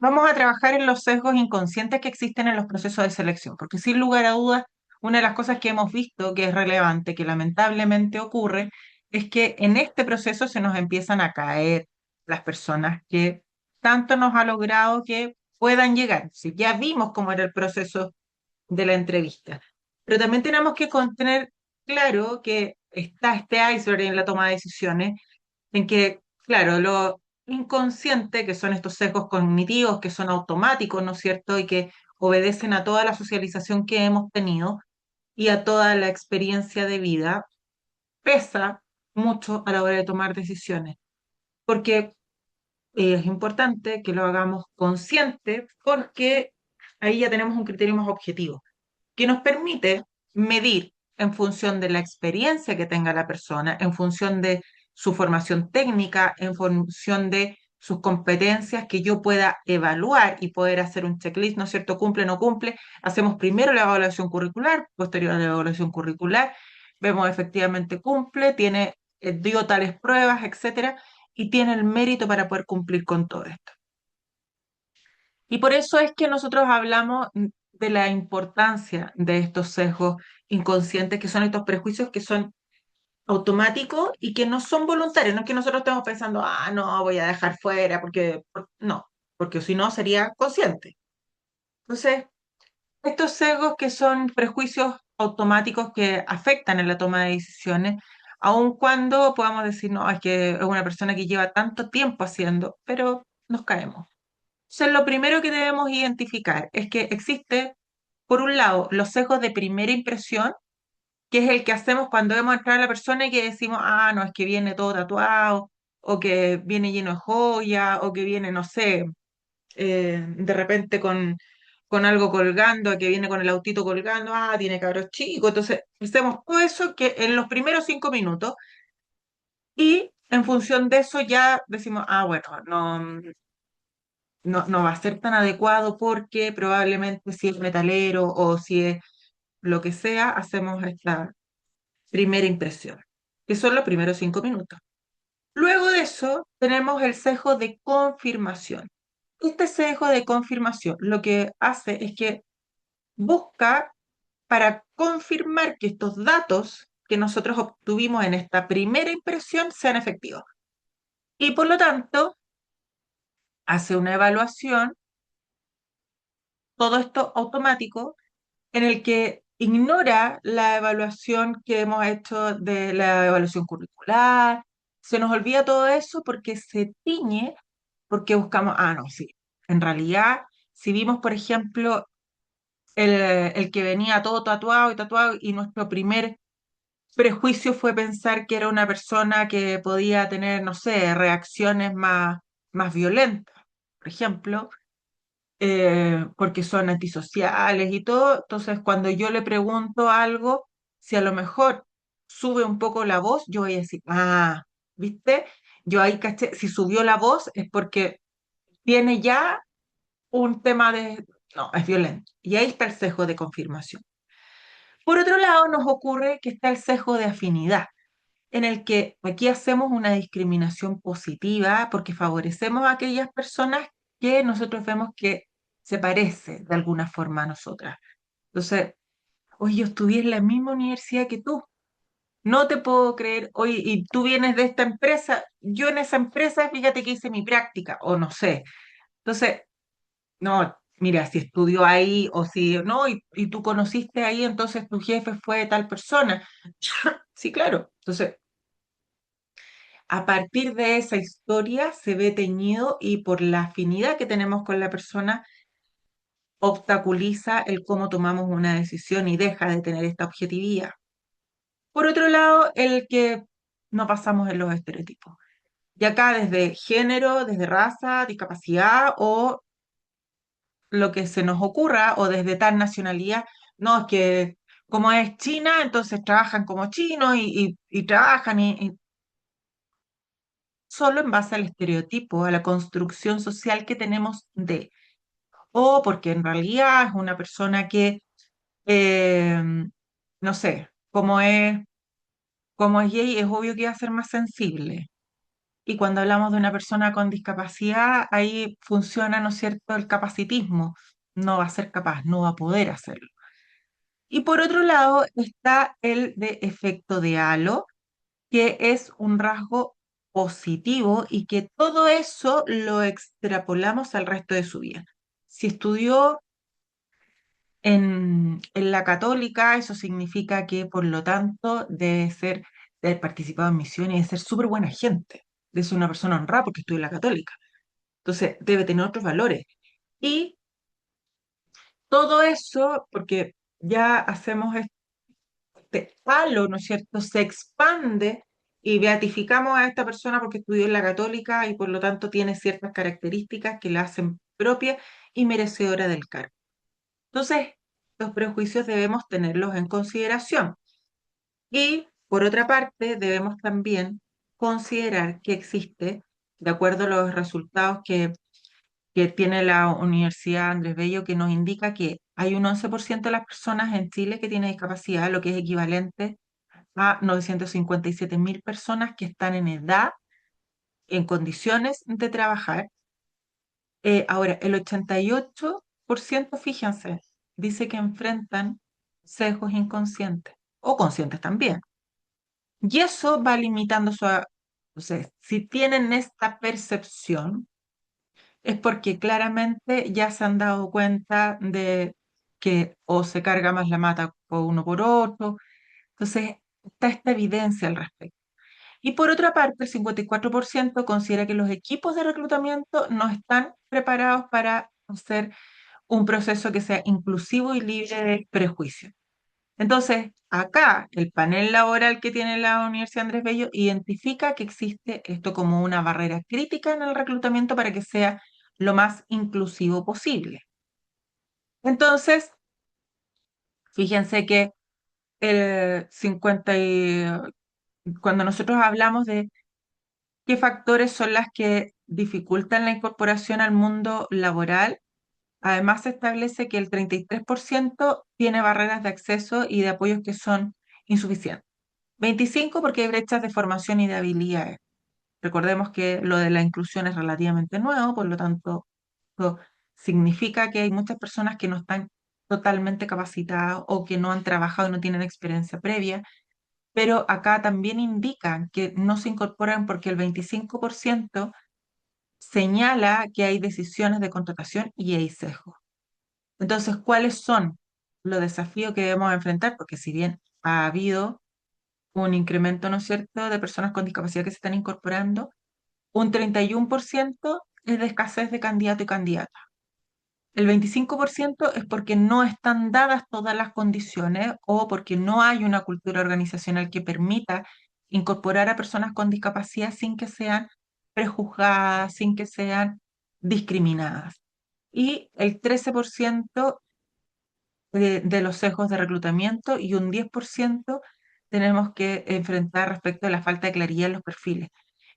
vamos a trabajar en los sesgos inconscientes que existen en los procesos de selección, porque sin lugar a dudas, una de las cosas que hemos visto que es relevante, que lamentablemente ocurre, es que en este proceso se nos empiezan a caer las personas que tanto nos ha logrado que puedan llegar. Si ya vimos cómo era el proceso de la entrevista, pero también tenemos que tener claro que está este iceberg en la toma de decisiones en que, claro, lo inconsciente, que son estos sesgos cognitivos, que son automáticos, ¿no es cierto? Y que obedecen a toda la socialización que hemos tenido y a toda la experiencia de vida, pesa mucho a la hora de tomar decisiones, porque es importante que lo hagamos consciente, porque ahí ya tenemos un criterio más objetivo, que nos permite medir en función de la experiencia que tenga la persona, en función de su formación técnica, en función de sus competencias, que yo pueda evaluar y poder hacer un checklist, ¿no es cierto? Cumple, no cumple. Hacemos primero la evaluación curricular, posterior a la evaluación curricular, vemos efectivamente cumple, tiene, dio tales pruebas, etcétera, y tiene el mérito para poder cumplir con todo esto. Y por eso es que nosotros hablamos de la importancia de estos sesgos inconscientes, que son estos prejuicios que son automáticos y que no son voluntarios. No es que nosotros estemos pensando, ah, no, voy a dejar fuera, porque no, porque si no sería consciente. Entonces, estos sesgos que son prejuicios automáticos que afectan en la toma de decisiones, aun cuando podamos decir, no, es que es una persona que lleva tanto tiempo haciendo, pero nos caemos. Entonces, lo primero que debemos identificar es que existe, por un lado, los sesgos de primera impresión, que es el que hacemos cuando vemos entrar a la persona y que decimos, ah, no, es que viene todo tatuado, o que viene lleno de joya, o que viene, no sé, de repente con algo colgando, que viene con el autito colgando, ah, tiene cabros chicos. Entonces, hacemos todo eso que en los primeros 5 minutos, y en función de eso ya decimos, ah, bueno, no va a ser tan adecuado porque probablemente si es metalero o si es lo que sea, hacemos esta primera impresión, que son los primeros 5 minutos. Luego de eso tenemos el sesgo de confirmación. Este sesgo de confirmación lo que hace es que busca para confirmar que estos datos que nosotros obtuvimos en esta primera impresión sean efectivos. Y por lo tanto, hace una evaluación, todo esto automático, en el que ignora la evaluación que hemos hecho de la evaluación curricular, se nos olvida todo eso porque se tiñe, porque buscamos, ah, no, sí, en realidad, si vimos, por ejemplo, el que venía todo tatuado y tatuado y nuestro primer prejuicio fue pensar que era una persona que podía tener, no sé, reacciones más violentas, por ejemplo, porque son antisociales y todo. Entonces, cuando yo le pregunto algo, si a lo mejor sube un poco la voz, yo voy a decir, ah, ¿viste? Yo ahí caché, si subió la voz es porque tiene ya un tema de, no, es violento. Y ahí está el sesgo de confirmación. Por otro lado, nos ocurre que está el sesgo de afinidad, en el que aquí hacemos una discriminación positiva porque favorecemos a aquellas personas que nosotros vemos que se parece de alguna forma a nosotras. Entonces, oye, yo estudié en la misma universidad que tú, no te puedo creer, oye, y tú vienes de esta empresa, yo en esa empresa, fíjate que hice mi práctica, o no sé. Entonces, no, mira, si estudió ahí, o si no, y tú conociste ahí, entonces tu jefe fue tal persona. Sí, claro. Entonces, a partir de esa historia se ve teñido y por la afinidad que tenemos con la persona, obstaculiza el cómo tomamos una decisión y deja de tener esta objetividad. Por otro lado, el que no pasamos en los estereotipos. Y acá desde género, desde raza, discapacidad o lo que se nos ocurra o desde tal nacionalidad, no, es que como es China, entonces trabajan como chinos y trabajan solo en base al estereotipo, a la construcción social que tenemos de, o porque en realidad es una persona que, eh, no sé, como es gay, es obvio que va a ser más sensible. Y cuando hablamos de una persona con discapacidad, ahí funciona, ¿no es cierto?, el capacitismo. No va a ser capaz, no va a poder hacerlo. Y por otro lado está el de efecto de halo, que es un rasgo positivo y que todo eso lo extrapolamos al resto de su vida. Si estudió en la católica, eso significa que por lo tanto de haber participado en misiones y de ser súper buena gente, de ser una persona honrada porque estudió en la católica. Entonces debe tener otros valores. Y todo eso, porque ya hacemos este halo, ¿no es cierto?, se expande y beatificamos a esta persona porque estudió en la católica y por lo tanto tiene ciertas características que la hacen propia y merecedora del cargo. Entonces, los prejuicios debemos tenerlos en consideración. Y, por otra parte, debemos también considerar que existe, de acuerdo a los resultados que tiene la Universidad Andrés Bello, que nos indica que hay un 11% de las personas en Chile que tiene discapacidad, lo que es equivalente a 957.000 personas que están en edad, en condiciones de trabajar. Ahora, el 88%, fíjense, dice que enfrentan sesgos inconscientes o conscientes también. Y eso va limitando su... Entonces, si tienen esta percepción, es porque claramente ya se han dado cuenta de que o se carga más la mata por uno por otro. Entonces, está esta evidencia al respecto. Y por otra parte, el 54% considera que los equipos de reclutamiento no están preparados para hacer un proceso que sea inclusivo y libre de prejuicios. Entonces, acá el panel laboral que tiene la Universidad Andrés Bello identifica que existe esto como una barrera crítica en el reclutamiento para que sea lo más inclusivo posible. Entonces, fíjense que el 50 y, cuando nosotros hablamos de qué factores son las que dificultan la incorporación al mundo laboral, además se establece que el 33% tiene barreras de acceso y de apoyos que son insuficientes. 25 porque hay brechas de formación y de habilidades. Recordemos que lo de la inclusión es relativamente nuevo, por lo tanto, esto significa que hay muchas personas que no están totalmente capacitadas o que no han trabajado y no tienen experiencia previa, pero acá también indican que no se incorporan porque el 25% señala que hay decisiones de contratación y hay sesgos. Entonces, ¿cuáles son los desafíos que debemos enfrentar? Porque si bien ha habido un incremento, ¿no es cierto?, de personas con discapacidad que se están incorporando, un 31% es de escasez de candidato y candidata. El 25% es porque no están dadas todas las condiciones o porque no hay una cultura organizacional que permita incorporar a personas con discapacidad sin que sean prejuzgadas, sin que sean discriminadas. Y el 13% de los sesgos de reclutamiento y un 10% tenemos que enfrentar respecto a la falta de claridad en los perfiles.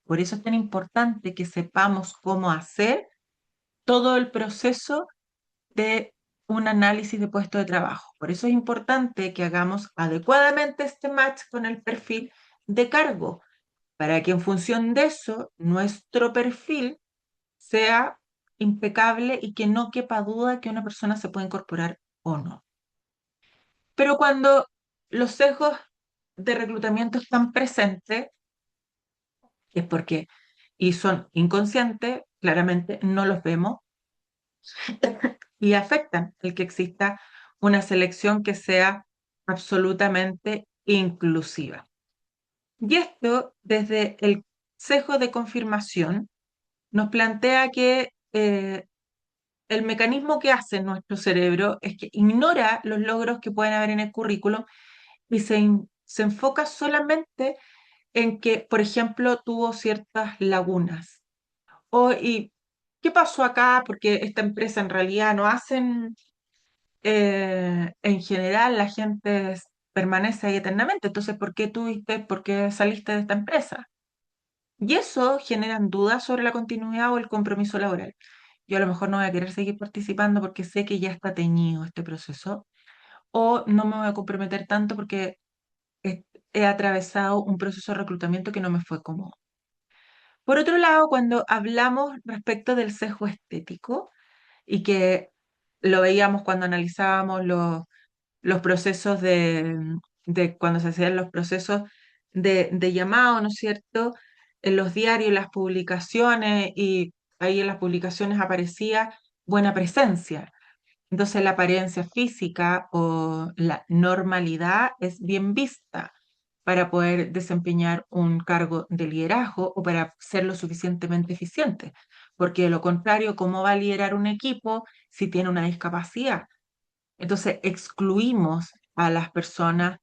Por eso es tan importante que sepamos cómo hacer todo el proceso de un análisis de puesto de trabajo. Por eso es importante que hagamos adecuadamente este match con el perfil de cargo, para que en función de eso nuestro perfil sea impecable y que no quepa duda que una persona se puede incorporar o no. Pero cuando los sesgos de reclutamiento están presentes, es porque, y son inconscientes, claramente no los vemos y afectan el que exista una selección que sea absolutamente inclusiva. Y esto, desde el sesgo de confirmación, nos plantea que el mecanismo que hace nuestro cerebro es que ignora los logros que pueden haber en el currículum y se enfoca solamente en que, por ejemplo, tuvo ciertas lagunas. ¿Y qué pasó acá? Porque esta empresa en realidad no hacen, en general la gente permanece ahí eternamente, entonces ¿por qué saliste de esta empresa? Y eso genera dudas sobre la continuidad o el compromiso laboral. Yo a lo mejor no voy a querer seguir participando porque sé que ya está teñido este proceso, o no me voy a comprometer tanto porque he atravesado un proceso de reclutamiento que no me fue cómodo. Por otro lado, cuando hablamos respecto del sesgo estético, y que lo veíamos cuando analizábamos los procesos de cuando se hacían los procesos de llamado, ¿no es cierto? En los diarios, las publicaciones, y ahí en las publicaciones aparecía buena presencia. Entonces la apariencia física o la normalidad es bien vista para poder desempeñar un cargo de liderazgo o para ser lo suficientemente eficiente. Porque de lo contrario, ¿cómo va a liderar un equipo si tiene una discapacidad? Entonces excluimos a las personas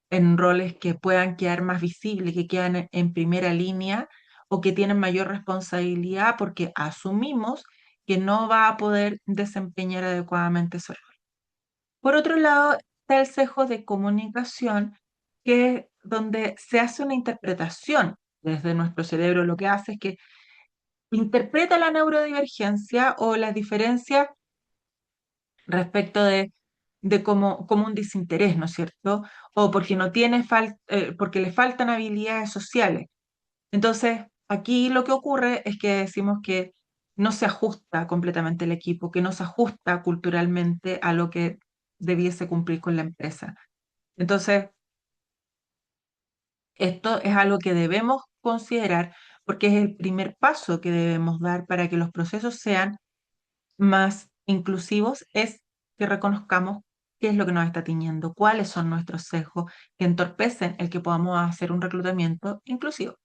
en roles que puedan quedar más visibles, que quedan en primera línea o que tienen mayor responsabilidad porque asumimos que no va a poder desempeñar adecuadamente su rol. Por otro lado, está el sesgo de comunicación, que es donde se hace una interpretación desde nuestro cerebro. Lo que hace es que interpreta la neurodivergencia o las diferencias respecto de como un desinterés, ¿no es cierto? O porque no tiene porque le faltan habilidades sociales. Entonces, aquí lo que ocurre es que decimos que no se ajusta completamente el equipo, que no se ajusta culturalmente a lo que debiese cumplir con la empresa. Entonces, esto es algo que debemos considerar porque es el primer paso que debemos dar para que los procesos sean más inclusivos, es que reconozcamos qué es lo que nos está tiñendo, cuáles son nuestros sesgos que entorpecen el que podamos hacer un reclutamiento inclusivo.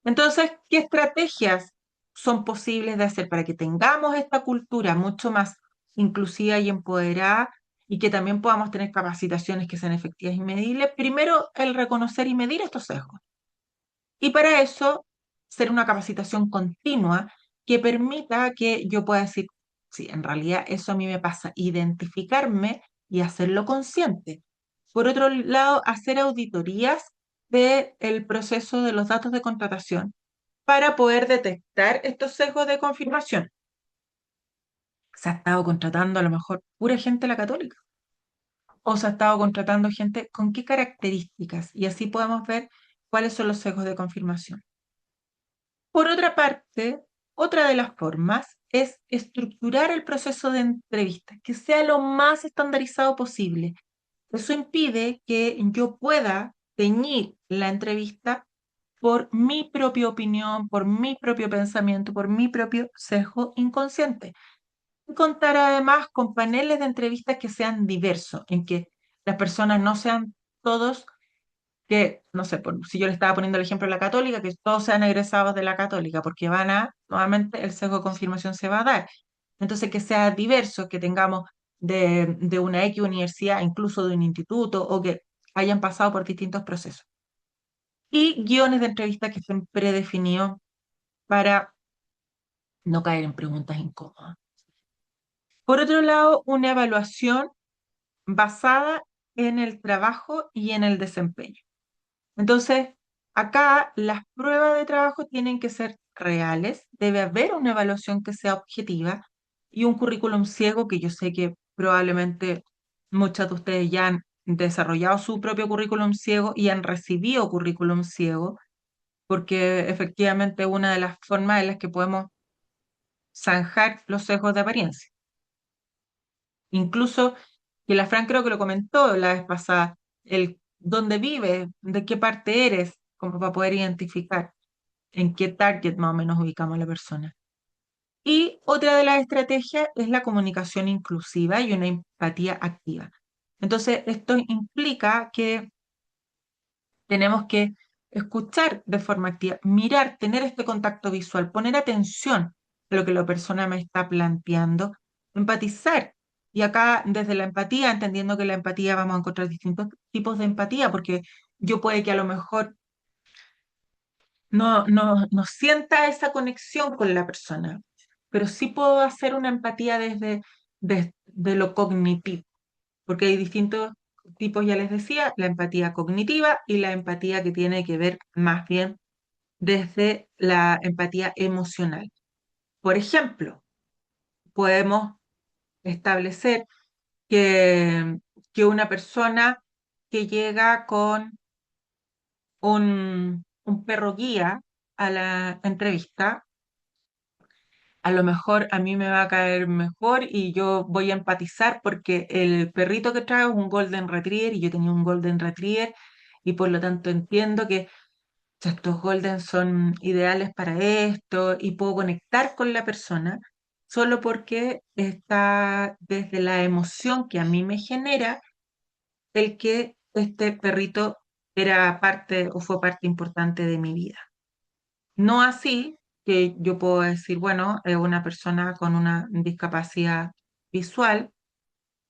Entonces, ¿qué estrategias son posibles de hacer para que tengamos esta cultura mucho más inclusiva y empoderada y que también podamos tener capacitaciones que sean efectivas y medibles? Primero, el reconocer y medir estos sesgos. Y para eso, ser una capacitación continua que permita que yo pueda decir, sí, en realidad eso a mí me pasa, identificarme y hacerlo consciente. Por otro lado, hacer auditorías del proceso de los datos de contratación para poder detectar estos sesgos de confirmación. Se ha estado contratando a lo mejor pura gente de la católica o se ha estado contratando gente con qué características y así podemos ver cuáles son los sesgos de confirmación. Por otra parte, otra de las formas es estructurar el proceso de entrevista, que sea lo más estandarizado posible. Eso impide que yo pueda teñir la entrevista por mi propia opinión, por mi propio pensamiento, por mi propio sesgo inconsciente. Y contar además con paneles de entrevistas que sean diversos, en que las personas no sean todos que, no sé, si yo le estaba poniendo el ejemplo de la católica, que todos sean egresados de la católica, porque nuevamente, el sesgo de confirmación se va a dar. Entonces, que sea diverso, que tengamos de una X universidad, incluso de un instituto, o que hayan pasado por distintos procesos. Y guiones de entrevista que estén predefinidos para no caer en preguntas incómodas. Por otro lado, una evaluación basada en el trabajo y en el desempeño. Entonces, acá las pruebas de trabajo tienen que ser reales, debe haber una evaluación que sea objetiva y un currículum ciego que yo sé que probablemente muchos de ustedes ya han desarrollado su propio currículum ciego y han recibido currículum ciego, porque efectivamente es una de las formas en las que podemos zanjar los sesgos de apariencia. Incluso, que la Fran creo que lo comentó la vez pasada, el dónde vives, de qué parte eres, como para poder identificar en qué target más o menos ubicamos a la persona. Y otra de las estrategias es la comunicación inclusiva y una empatía activa. Entonces, esto implica que tenemos que escuchar de forma activa, mirar, tener este contacto visual, poner atención a lo que la persona me está planteando, empatizar. Y acá, desde la empatía, entendiendo que la empatía vamos a encontrar distintos tipos de empatía, porque yo puede que a lo mejor no sienta esa conexión con la persona, pero sí puedo hacer una empatía de lo cognitivo, porque hay distintos tipos, ya les decía, la empatía cognitiva y la empatía que tiene que ver más bien desde la empatía emocional. Por ejemplo, podemos establecer que, que una persona que llega con un perro guía, a la entrevista, a lo mejor a mí me va a caer mejor y yo voy a empatizar porque el perrito que traigo es un Golden Retriever y yo tenía un Golden Retriever y por lo tanto entiendo que estos Golden son ideales para esto y puedo conectar con la persona solo porque está desde la emoción que a mí me genera el que este perrito era parte o fue parte importante de mi vida. No así que yo puedo decir, bueno, es una persona con una discapacidad visual,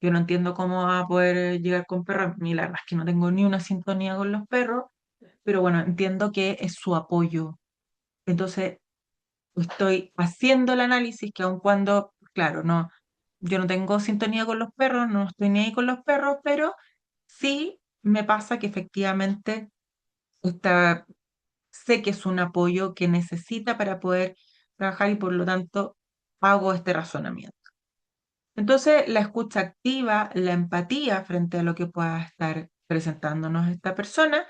yo no entiendo cómo va a poder llegar con perros, ni la verdad es que no tengo ni una sintonía con los perros, pero bueno, entiendo que es su apoyo. Entonces, estoy haciendo el análisis que aun cuando, claro, no, yo no tengo sintonía con los perros, no estoy ni ahí con los perros, pero sí me pasa que efectivamente esta sé que es un apoyo que necesita para poder trabajar y por lo tanto hago este razonamiento. Entonces, la escucha activa, la empatía frente a lo que pueda estar presentándonos esta persona,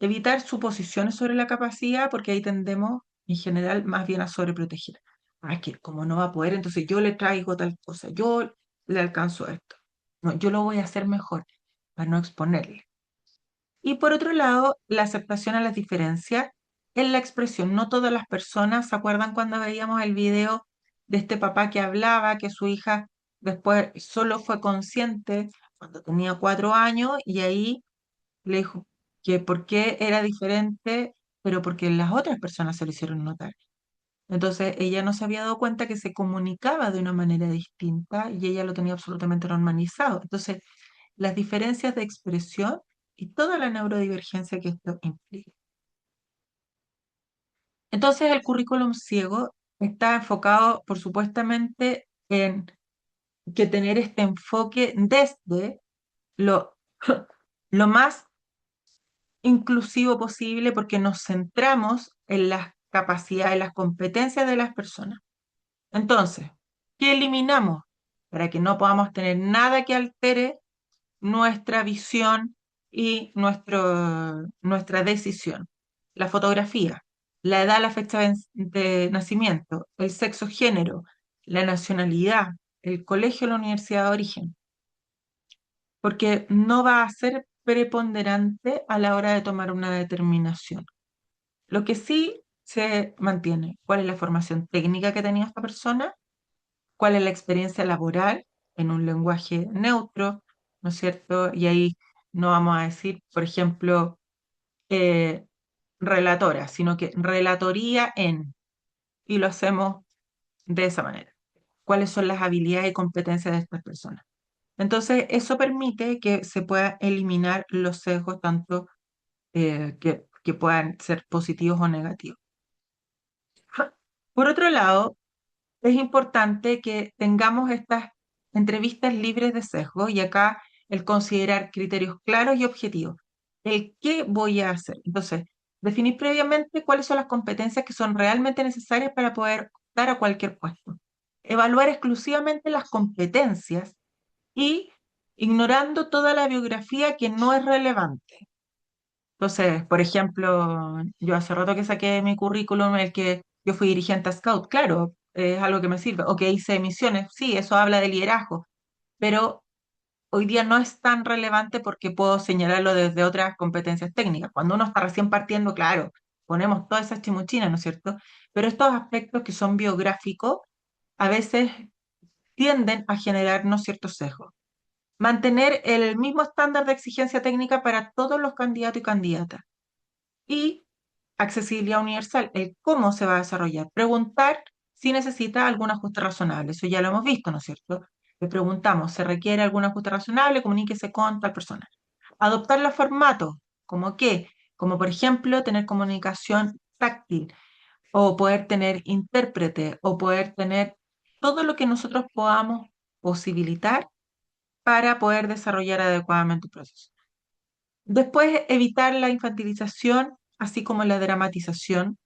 evitar suposiciones sobre la capacidad, porque ahí tendemos en general más bien a sobreproteger. Ah, es que como no va a poder, entonces yo le traigo tal cosa, yo le alcanzo esto. No, yo lo voy a hacer mejor para no exponerle. Y por otro lado, la aceptación a las diferencias en la expresión. No todas las personas se acuerdan cuando veíamos el video de este papá que hablaba, que su hija después solo fue consciente cuando tenía 4 años y ahí le dijo que por qué era diferente, pero porque las otras personas se lo hicieron notar. Entonces ella no se había dado cuenta que se comunicaba de una manera distinta y ella lo tenía absolutamente normalizado. Entonces, las diferencias de expresión y toda la neurodivergencia que esto implica. Entonces, el currículum ciego está enfocado, por supuestamente, en que tener este enfoque desde lo, lo más inclusivo posible porque nos centramos en las capacidades, las competencias de las personas. Entonces, ¿qué eliminamos? Para que no podamos tener nada que altere nuestra visión y nuestra decisión. La fotografía, la edad, la fecha de nacimiento, el sexo, género, la nacionalidad, el colegio, la universidad de origen, porque no va a ser preponderante a la hora de tomar una determinación. Lo que sí se mantiene, cuál es la formación técnica que tenía esta persona, cuál es la experiencia laboral en un lenguaje neutro, ¿no es cierto? Y ahí no vamos a decir, por ejemplo, eh, relatora, sino que relatoría en, y lo hacemos de esa manera. ¿Cuáles son las habilidades y competencias de estas personas? Entonces, eso permite que se pueda eliminar los sesgos tanto que puedan ser positivos o negativos. Por otro lado, es importante que tengamos estas entrevistas libres de sesgo y acá el considerar criterios claros y objetivos. El qué voy a hacer. Entonces, definir previamente cuáles son las competencias que son realmente necesarias para poder optar a cualquier puesto. Evaluar exclusivamente las competencias y ignorando toda la biografía que no es relevante. Entonces, por ejemplo, yo hace rato que saqué mi currículum en el que yo fui dirigente a Scout, claro, es algo que me sirve, o que hice misiones, sí, eso habla de liderazgo, pero hoy día no es tan relevante porque puedo señalarlo desde otras competencias técnicas. Cuando uno está recién partiendo, claro, ponemos todas esas chimuchinas, ¿no es cierto? Pero estos aspectos que son biográficos a veces tienden a generarnos ciertos sesgos. Mantener el mismo estándar de exigencia técnica para todos los candidatos y candidatas y accesibilidad universal, el cómo se va a desarrollar. Preguntar si necesita algún ajuste razonable, eso ya lo hemos visto, ¿no es cierto? Le preguntamos, ¿se requiere algún ajuste razonable? Comuníquese con tal persona. Adoptar los formatos, ¿como qué? Como por ejemplo tener comunicación táctil o poder tener intérprete o poder tener todo lo que nosotros podamos posibilitar para poder desarrollar adecuadamente el proceso. Después, evitar la infantilización, así como la dramatización,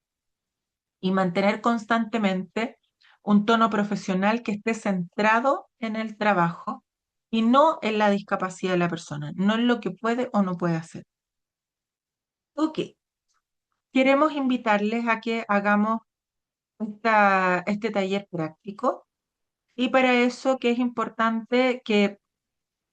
y mantener constantemente un tono profesional que esté centrado en el trabajo y no en la discapacidad de la persona, no en lo que puede o no puede hacer. Ok, queremos invitarles a que hagamos este taller práctico y para eso que es importante que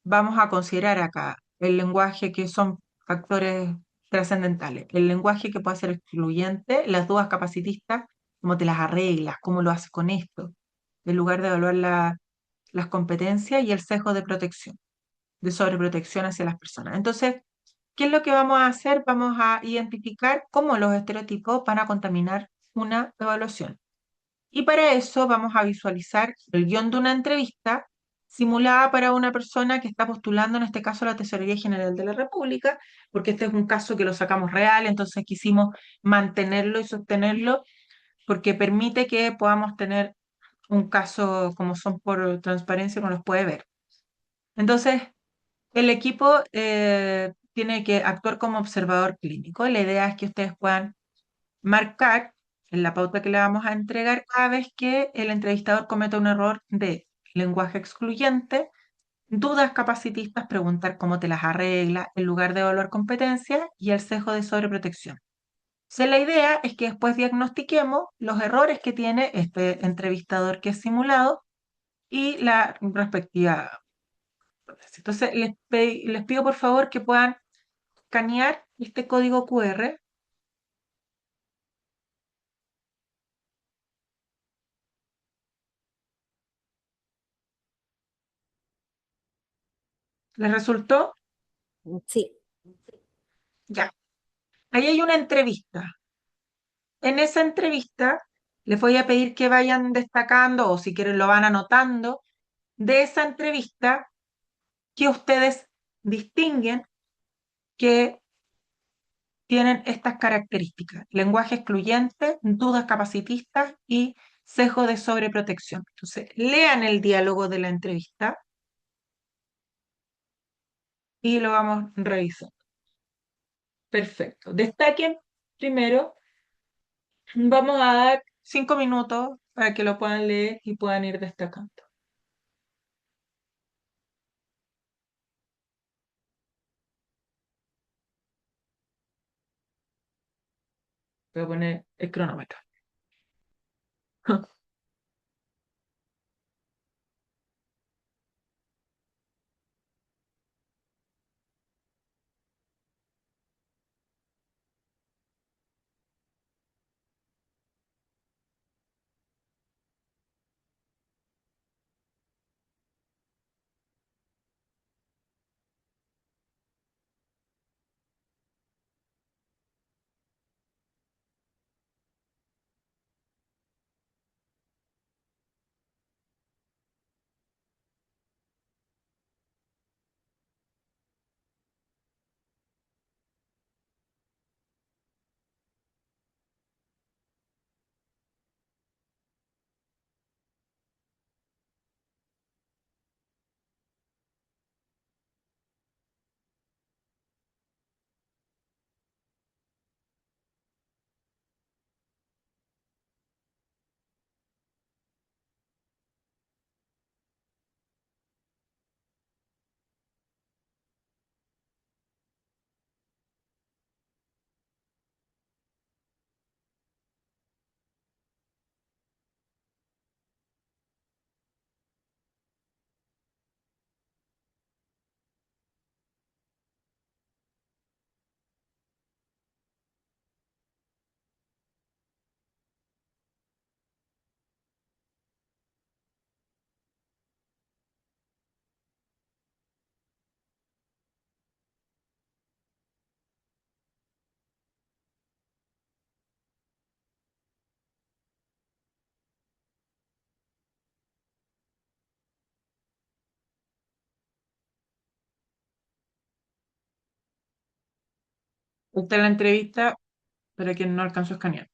vamos a considerar acá el lenguaje que son factores trascendentales, el lenguaje que puede ser excluyente, las dudas capacitistas, cómo te las arreglas, cómo lo haces con esto, en lugar de evaluar las competencias y el sesgo de protección, de sobreprotección hacia las personas. Entonces, ¿qué es lo que vamos a hacer? Vamos a identificar cómo los estereotipos van a contaminar una evaluación. Y para eso vamos a visualizar el guión de una entrevista simulada para una persona que está postulando, en este caso, a la Tesorería General de la República, porque este es un caso que lo sacamos real, entonces quisimos mantenerlo y sostenerlo, porque permite que podamos tener un caso como son por transparencia, uno los puede ver. Entonces, el equipo tiene que actuar como observador clínico. La idea es que ustedes puedan marcar en la pauta que le vamos a entregar cada vez que el entrevistador cometa un error de lenguaje excluyente, dudas capacitistas, preguntar cómo te las arreglas en lugar de evaluar competencias y el sesgo de sobreprotección. Entonces, la idea es que después diagnostiquemos los errores que tiene este entrevistador que es simulado y la respectiva prótesis. Entonces, les pido por favor que puedan escanear este código QR. ¿Les resultó? Sí, Ya. Ahí hay una entrevista. En esa entrevista les voy a pedir que vayan destacando o si quieren lo van anotando de esa entrevista que ustedes distinguen que tienen estas características: lenguaje excluyente, dudas capacitistas y sesgo de sobreprotección. Entonces, lean el diálogo de la entrevista y lo vamos revisando. Perfecto. Destaquen primero. Vamos a dar 5 minutos para que lo puedan leer y puedan ir destacando. Voy a poner el cronómetro. Esta es la entrevista para quien no alcanzó a escanear.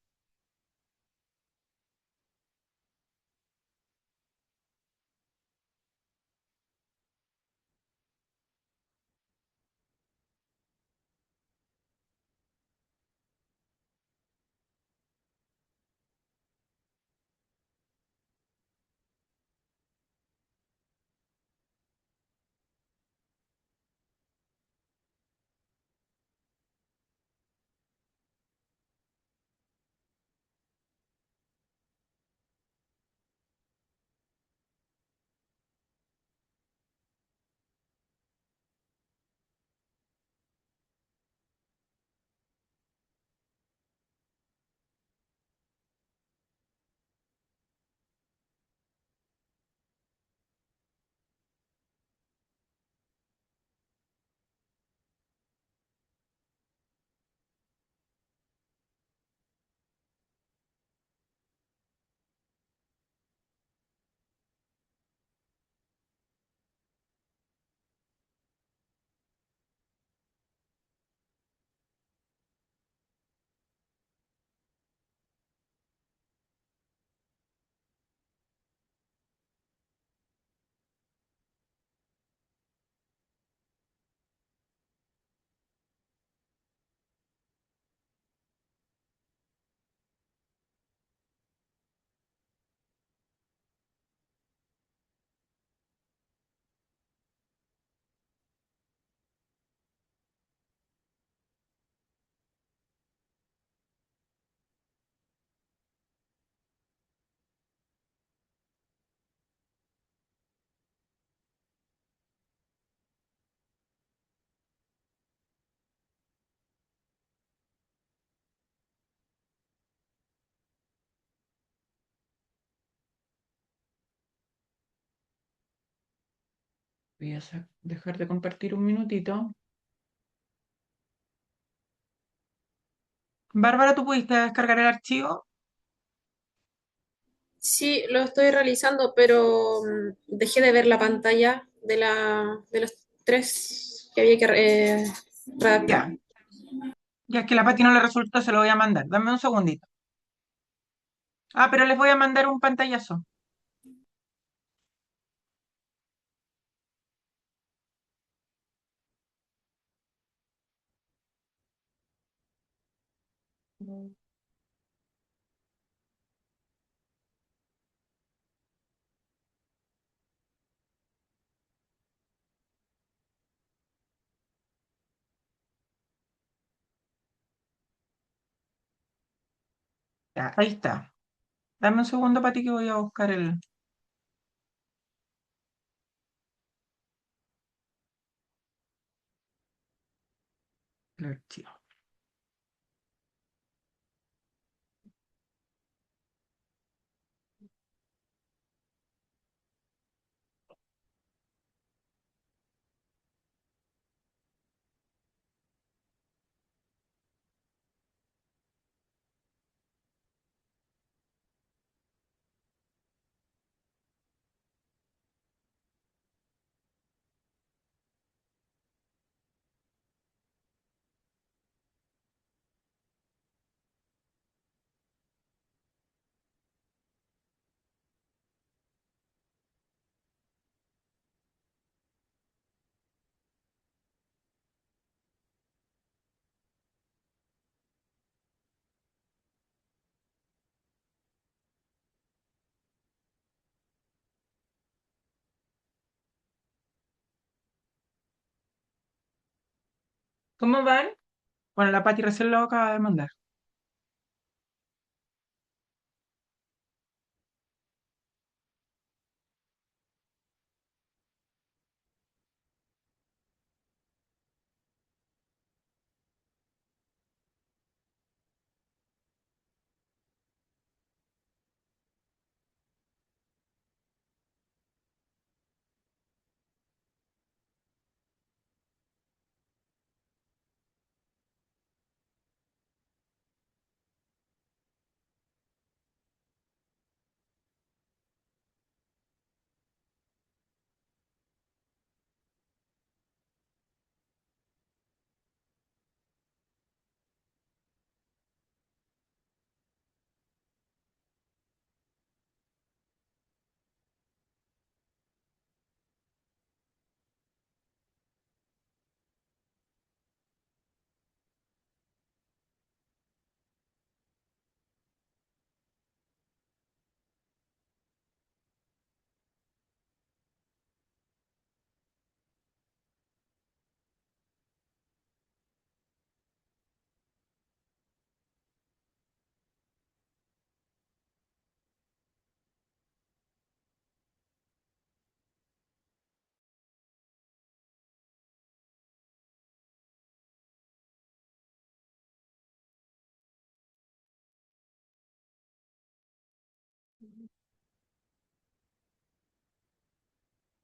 Voy a dejar de compartir un minutito. Bárbara, ¿tú pudiste descargar el archivo? Sí, lo estoy realizando, pero dejé de ver la pantalla de los tres que había que redactar. Ya, ya es que la Pati no le resultó, se lo voy a mandar. Dame un segundito. Ah, pero les voy a mandar un pantallazo. Ya, ahí está. Dame un segundo, Pati, que voy a buscar el archivo. ¿Cómo van? Bueno, la Pati recién lo acaba de mandar.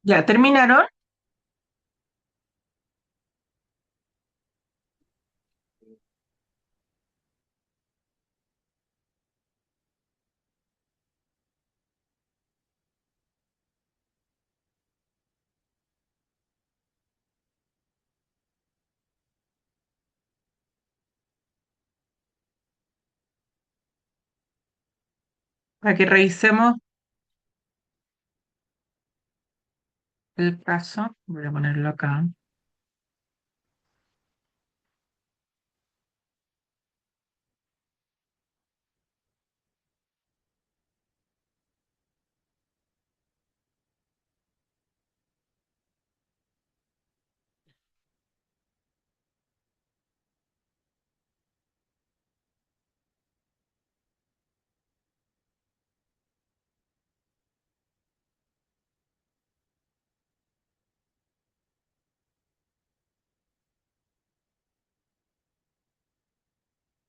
Ya, ¿terminaron? Para que revisemos el caso. Voy a ponerlo acá.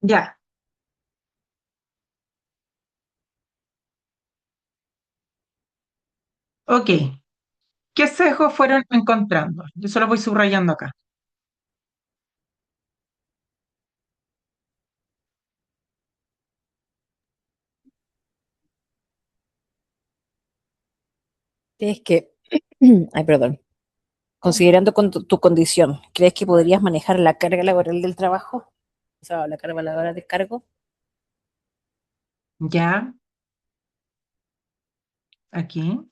Ya, ok. ¿Qué sesgos fueron encontrando? Yo solo voy subrayando acá. ¿Crees que, ay, perdón, considerando tu condición, ¿crees que podrías manejar la carga laboral del trabajo? O sea, la carga laboral de cargo. Ya, aquí,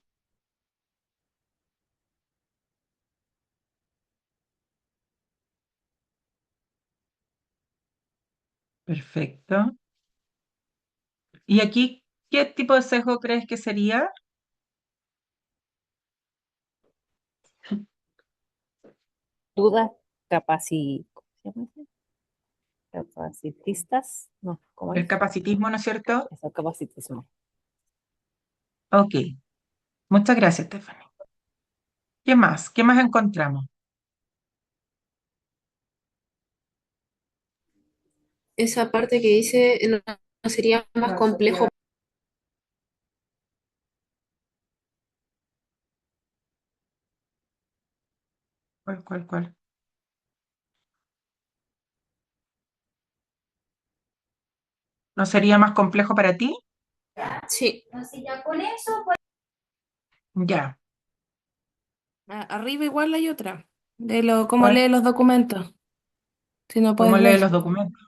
perfecto. ¿Y aquí qué tipo de sesgo crees que sería? Dudas ¿cómo se llama eso? Capacitistas, no, ¿cómo El es? capacitismo, ¿no es cierto? Eso, capacitismo. Ok, muchas gracias, Stephanie. ¿Qué más? ¿Qué más encontramos? Esa parte que dice no sería más complejo. ¿Cuál? ¿No sería más complejo para ti? Sí, Ya, Arriba igual hay otra, de lo, cómo ¿cuál? lee los documentos, si no ¿Cómo puedes lee ver. los documentos?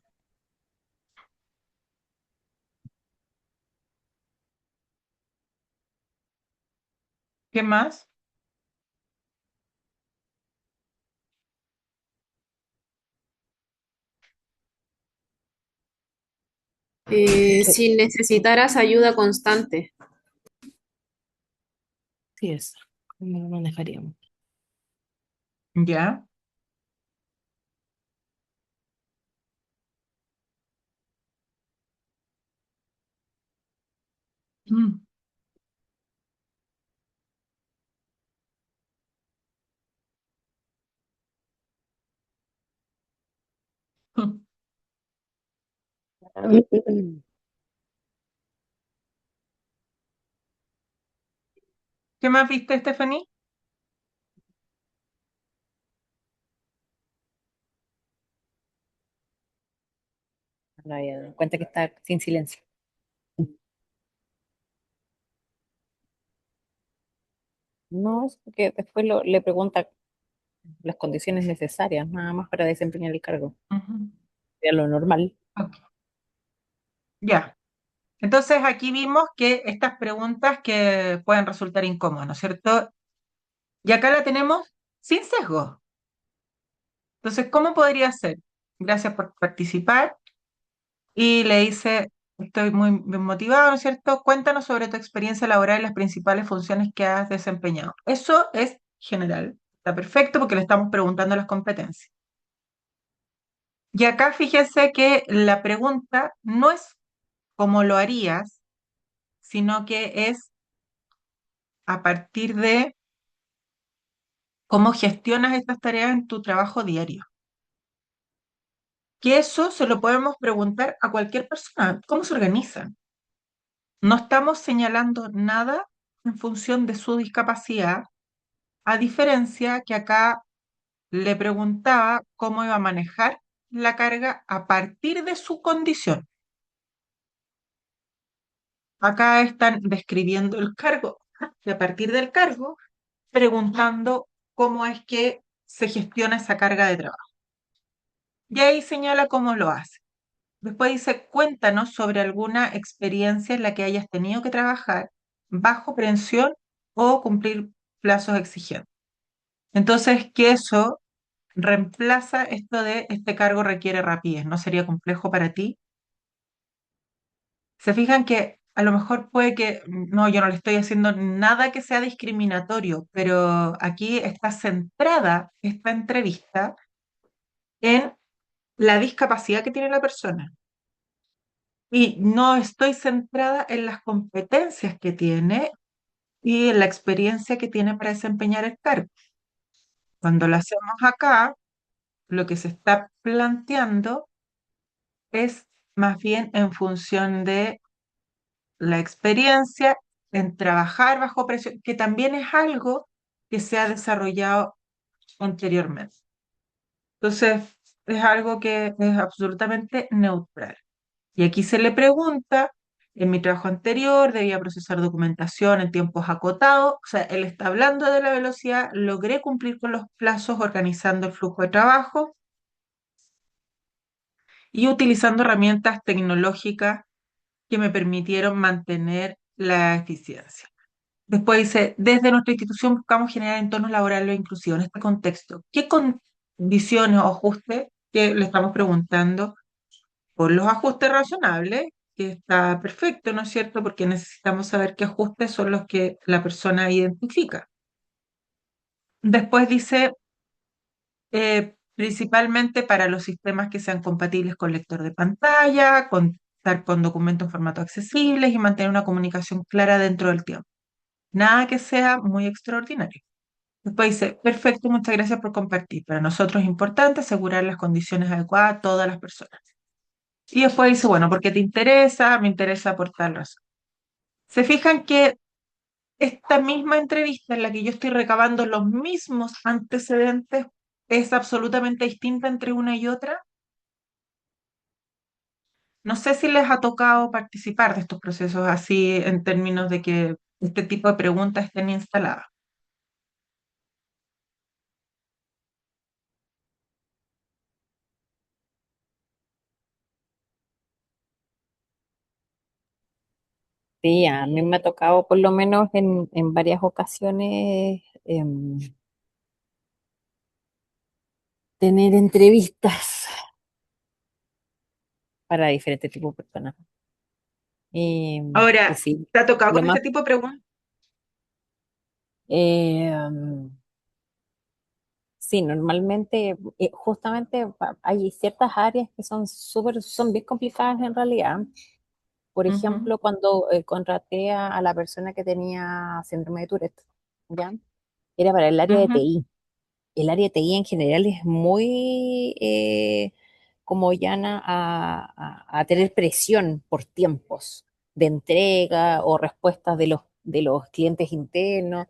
¿Qué más? si necesitaras ayuda constante. Sí, es. ¿Cómo lo manejaríamos? Ya. Mm. ¿Qué más viste, Stephanie? No había dado cuenta que está sin silencio. No, es porque después le pregunta las condiciones necesarias, nada más para desempeñar el cargo. Ujú. Sería lo normal. Ok, ya. Entonces aquí vimos que estas preguntas que pueden resultar incómodas, ¿no es cierto? Y acá la tenemos sin sesgo. Entonces, ¿cómo podría ser? Gracias por participar. Y le dice, estoy muy bien motivado, ¿no es cierto? Cuéntanos sobre tu experiencia laboral y las principales funciones que has desempeñado. Eso es general. Está perfecto porque le estamos preguntando las competencias. Y acá fíjese que la pregunta no es cómo lo harías, sino que es a partir de cómo gestionas estas tareas en tu trabajo diario. Que eso se lo podemos preguntar a cualquier persona. ¿Cómo se organizan? No estamos señalando nada en función de su discapacidad, a diferencia que acá le preguntaba cómo iba a manejar la carga a partir de su condición. Acá están describiendo el cargo y a partir del cargo preguntando cómo es que se gestiona esa carga de trabajo. Y ahí señala cómo lo hace. Después dice, cuéntanos sobre alguna experiencia en la que hayas tenido que trabajar bajo presión o cumplir plazos exigentes. Entonces, que eso reemplaza esto de este cargo requiere rapidez, ¿no sería complejo para ti? Se fijan que a lo mejor puede que, no, yo no le estoy haciendo nada que sea discriminatorio, pero aquí está centrada esta entrevista en la discapacidad que tiene la persona. Y no estoy centrada en las competencias que tiene y en la experiencia que tiene para desempeñar el cargo. Cuando lo hacemos acá, lo que se está planteando es más bien en función de la experiencia en trabajar bajo presión, que también es algo que se ha desarrollado anteriormente. Entonces, es algo que es absolutamente neutral. Y aquí se le pregunta, en mi trabajo anterior debía procesar documentación en tiempos acotados, o sea, él está hablando de la velocidad, logré cumplir con los plazos organizando el flujo de trabajo y utilizando herramientas tecnológicas que me permitieron mantener la eficiencia. Después dice, desde nuestra institución buscamos generar entornos laborales inclusivos en este contexto. ¿Qué condiciones o ajustes que le estamos preguntando? Por los ajustes razonables, que está perfecto, ¿no es cierto? Porque necesitamos saber qué ajustes son los que la persona identifica. Después dice, principalmente para los sistemas que sean compatibles con lector de pantalla, contar con documentos en formato accesibles y mantener una comunicación clara dentro del tiempo. Nada que sea muy extraordinario. Después dice, perfecto, muchas gracias por compartir. Para nosotros es importante asegurar las condiciones adecuadas a todas las personas. Y después dice, bueno, ¿por qué te interesa? Me interesa por tal razón. Se fijan que esta misma entrevista en la que yo estoy recabando los mismos antecedentes es absolutamente distinta entre una y otra. No sé si les ha tocado participar de estos procesos así en términos de que este tipo de preguntas estén instaladas. Sí, a mí me ha tocado por lo menos en varias ocasiones tener entrevistas para diferentes tipos de personas. Y Ahora, sí, ¿te ha tocado lo con más, este tipo de preguntas? eh, sí, normalmente, justamente hay ciertas áreas que son bien complicadas en realidad. Por Ujú, ejemplo, cuando contraté a la persona que tenía síndrome de Tourette, ¿ya? Era para el área de ujú, TI. El área de TI en general es muy como llana a tener presión por tiempos de entrega o respuestas de los clientes internos.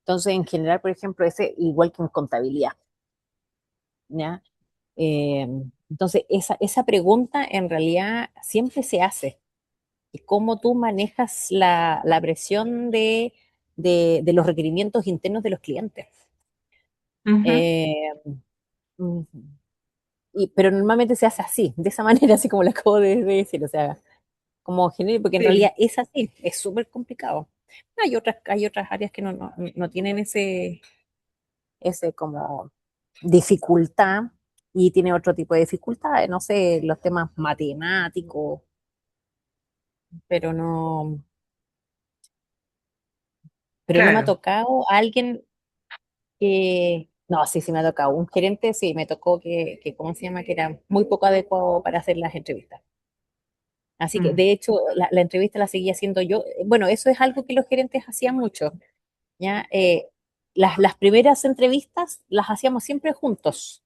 Entonces, en general, por ejemplo, ese igual que en contabilidad, ¿ya? Eh, entonces, esa pregunta en realidad siempre se hace. Y cómo tú manejas la presión de los requerimientos internos de los clientes. ujú. Eh, mm, pero normalmente se hace así, de esa manera, así como lo acabo de decir, o sea, como genérico, porque en Sí, realidad es así, es súper complicado. Hay otras áreas que no tienen ese como dificultad y tiene otro tipo de dificultades, no sé, los temas matemáticos, pero no me ha claro. tocado alguien no, sí, sí me ha tocado. Un gerente, sí, me tocó ¿cómo se llama? Que era muy poco adecuado para hacer las entrevistas. Así que, Mm, de hecho, la entrevista la seguía haciendo yo. Bueno, eso es algo que los gerentes hacían mucho, ¿ya? Las primeras entrevistas las hacíamos siempre juntos,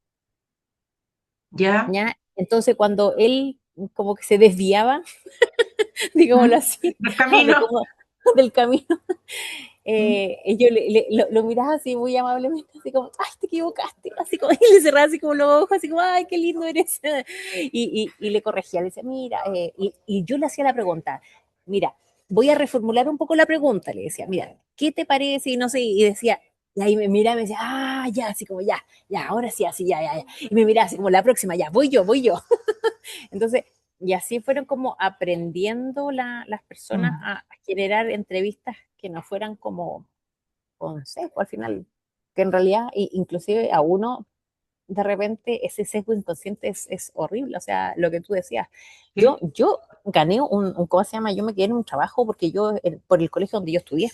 ¿ya? ¿ya? Entonces, cuando él como que se desviaba, digámoslo ¿Mm? así, ¿El de camino? cómo, del camino, ¿Mm? yo lo miraba así muy amablemente, así como, ay, te equivocaste, así como, y le cerraba así como los ojos, así como, ay, qué lindo eres. Y le corregía, le decía, mira, y yo le hacía la pregunta, mira, voy a reformular un poco la pregunta, le decía, mira, ¿qué te parece? Y no sé, y decía, y ahí me miraba y me decía, ah, ya, así como, ya, ahora sí, así, ya. Y me miraba así como, la próxima, ya, voy yo. Entonces, y así fueron como aprendiendo las personas Mm, a generar entrevistas que no fueran como consejo al final, que en realidad inclusive a uno de repente ese sesgo inconsciente es horrible, o sea, lo que tú decías. sí. Yo gané ¿cómo se llama? Yo me quedé en un trabajo porque por el colegio donde yo estudié,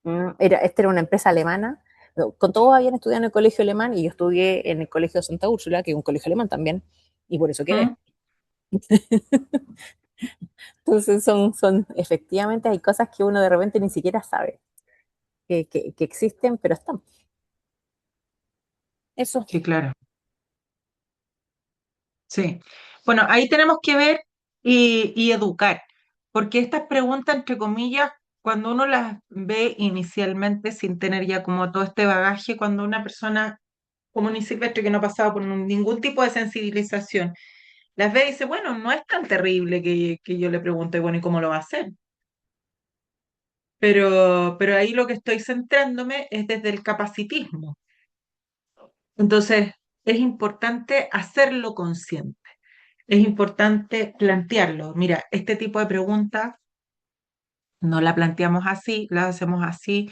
Mm, esta era una empresa alemana, no, con todos habían estudiado en el colegio alemán y yo estudié en el colegio Santa Úrsula, que es un colegio alemán también, y por eso quedé. mm, Entonces efectivamente hay cosas que uno de repente ni siquiera sabe que existen, pero están. Eso. sí, claro. Sí. Bueno, ahí tenemos que ver y educar, porque estas preguntas, entre comillas, cuando uno las ve inicialmente sin tener ya como todo este bagaje, cuando una persona como un silvestre que no ha pasado por ningún tipo de sensibilización, las ve y dice, bueno, no es tan terrible que yo le pregunte, bueno, ¿y cómo lo va a hacer? Pero ahí lo que estoy centrándome es desde el capacitismo. Entonces, es importante hacerlo consciente, es importante plantearlo. Mira, este tipo de preguntas no la planteamos así, las hacemos así,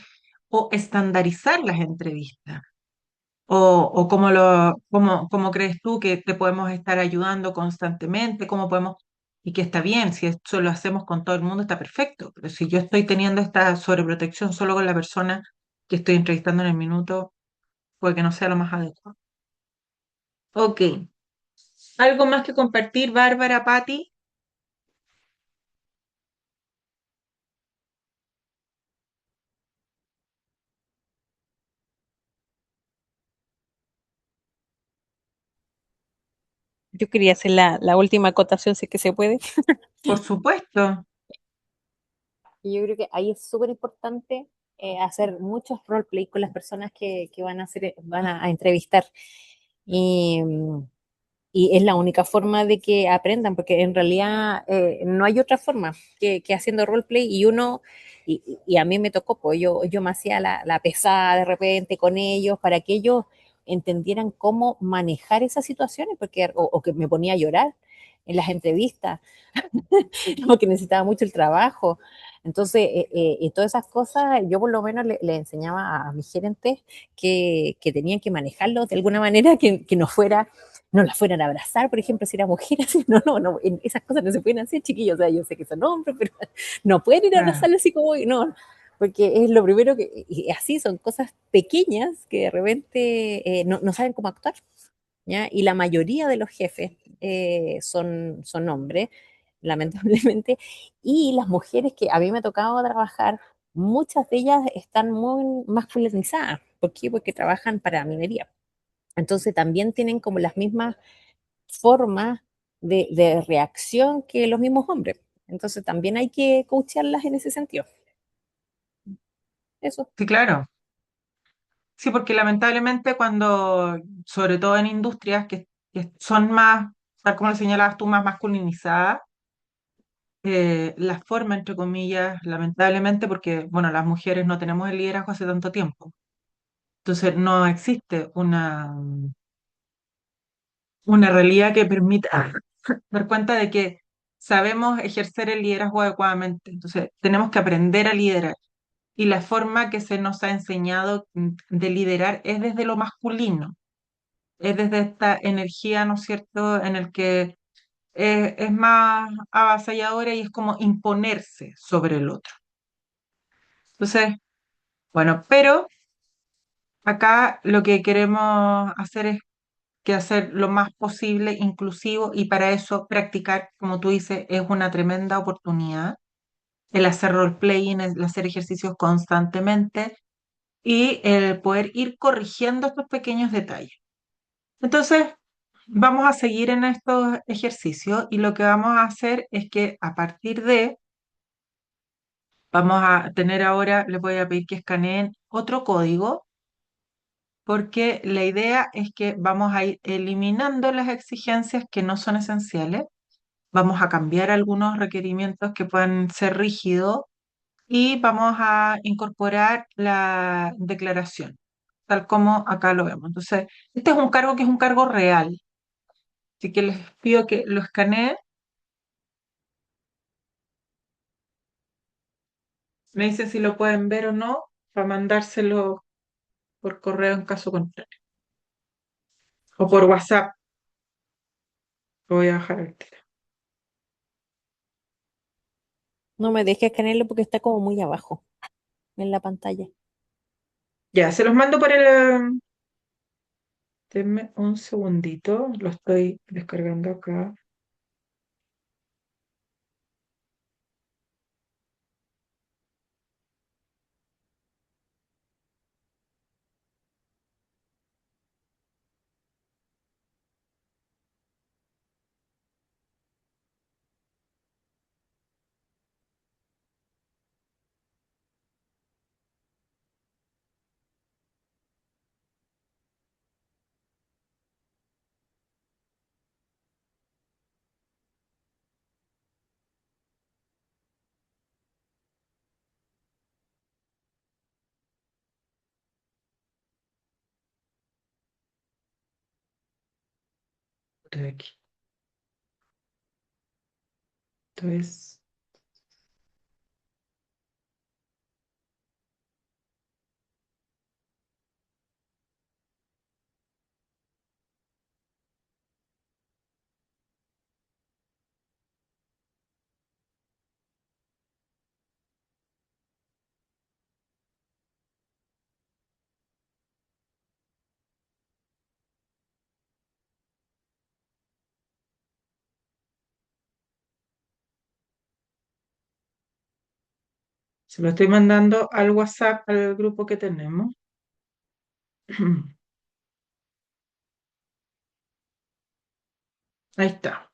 o estandarizar las entrevistas. O cómo crees tú que te podemos estar ayudando constantemente, cómo podemos, y que está bien, si eso lo hacemos con todo el mundo, está perfecto, pero si yo estoy teniendo esta sobreprotección solo con la persona que estoy entrevistando en el minuto, puede que no sea lo más adecuado. Ok, ¿algo más que compartir, Bárbara, Patti? Yo quería hacer la última acotación, si es que se puede. Por supuesto, Y yo creo que ahí es súper importante hacer muchos roleplay con las personas que van a hacer, a entrevistar. Y, y es la única forma de que aprendan, porque en realidad no hay otra forma que haciendo roleplay y uno, y a mí me tocó, pues yo me hacía la pesada de repente con ellos para que ellos entendieran cómo manejar esas situaciones, porque, o que me ponía a llorar en las entrevistas, porque necesitaba mucho el trabajo. Entonces, y todas esas cosas, yo por lo menos le enseñaba a mis gerentes que tenían que manejarlo de alguna manera que no fuera, no la fueran a abrazar, por ejemplo, si era mujer, así, no, esas cosas no se pueden hacer, chiquillos, o sea, yo sé que son hombres, pero no pueden ir a claro. abrazarlo así como, no, porque es lo primero que, y así son cosas pequeñas que de repente no saben cómo actuar. ¿Ya? Y la mayoría de los jefes son hombres, lamentablemente, y las mujeres que a mí me ha tocado trabajar, muchas de ellas están muy masculinizadas. ¿Por qué? Porque trabajan para minería. Entonces también tienen como las mismas formas de reacción que los mismos hombres. Entonces también hay que coacharlas en ese sentido. Eso. Sí, claro. Sí, porque lamentablemente cuando, sobre todo en industrias que son más, tal como lo señalabas tú, más masculinizadas, la forma, entre comillas, lamentablemente, porque, bueno, las mujeres no tenemos el liderazgo hace tanto tiempo. Entonces, no existe una realidad que permita dar cuenta de que sabemos ejercer el liderazgo adecuadamente. Entonces, tenemos que aprender a liderar. Y la forma que se nos ha enseñado de liderar es desde lo masculino, es desde esta energía, ¿no es cierto?, en el que es más avasalladora y es como imponerse sobre el otro. Entonces, bueno, pero acá lo que queremos hacer es que hacer lo más posible inclusivo y para eso practicar, como tú dices, es una tremenda oportunidad. El hacer roleplaying, el hacer ejercicios constantemente y el poder ir corrigiendo estos pequeños detalles. Entonces, vamos a seguir en estos ejercicios y lo que vamos a hacer es que a partir de, vamos a tener ahora, les voy a pedir que escaneen otro código porque la idea es que vamos a ir eliminando las exigencias que no son esenciales, vamos a cambiar algunos requerimientos que puedan ser rígidos y vamos a incorporar la declaración, tal como acá lo vemos. Entonces, este es un cargo que es un cargo real, así que les pido que lo escaneen. Me dicen si lo pueden ver o no, para mandárselo por correo en caso contrario. O por WhatsApp, lo voy a dejar al tiro. No me dejes escanearlo porque está como muy abajo en la pantalla. Ya, se los mando por el... Denme un segundito, lo estoy descargando acá. Estoy aquí. Entonces, se lo estoy mandando al WhatsApp, al grupo que tenemos. Ahí está.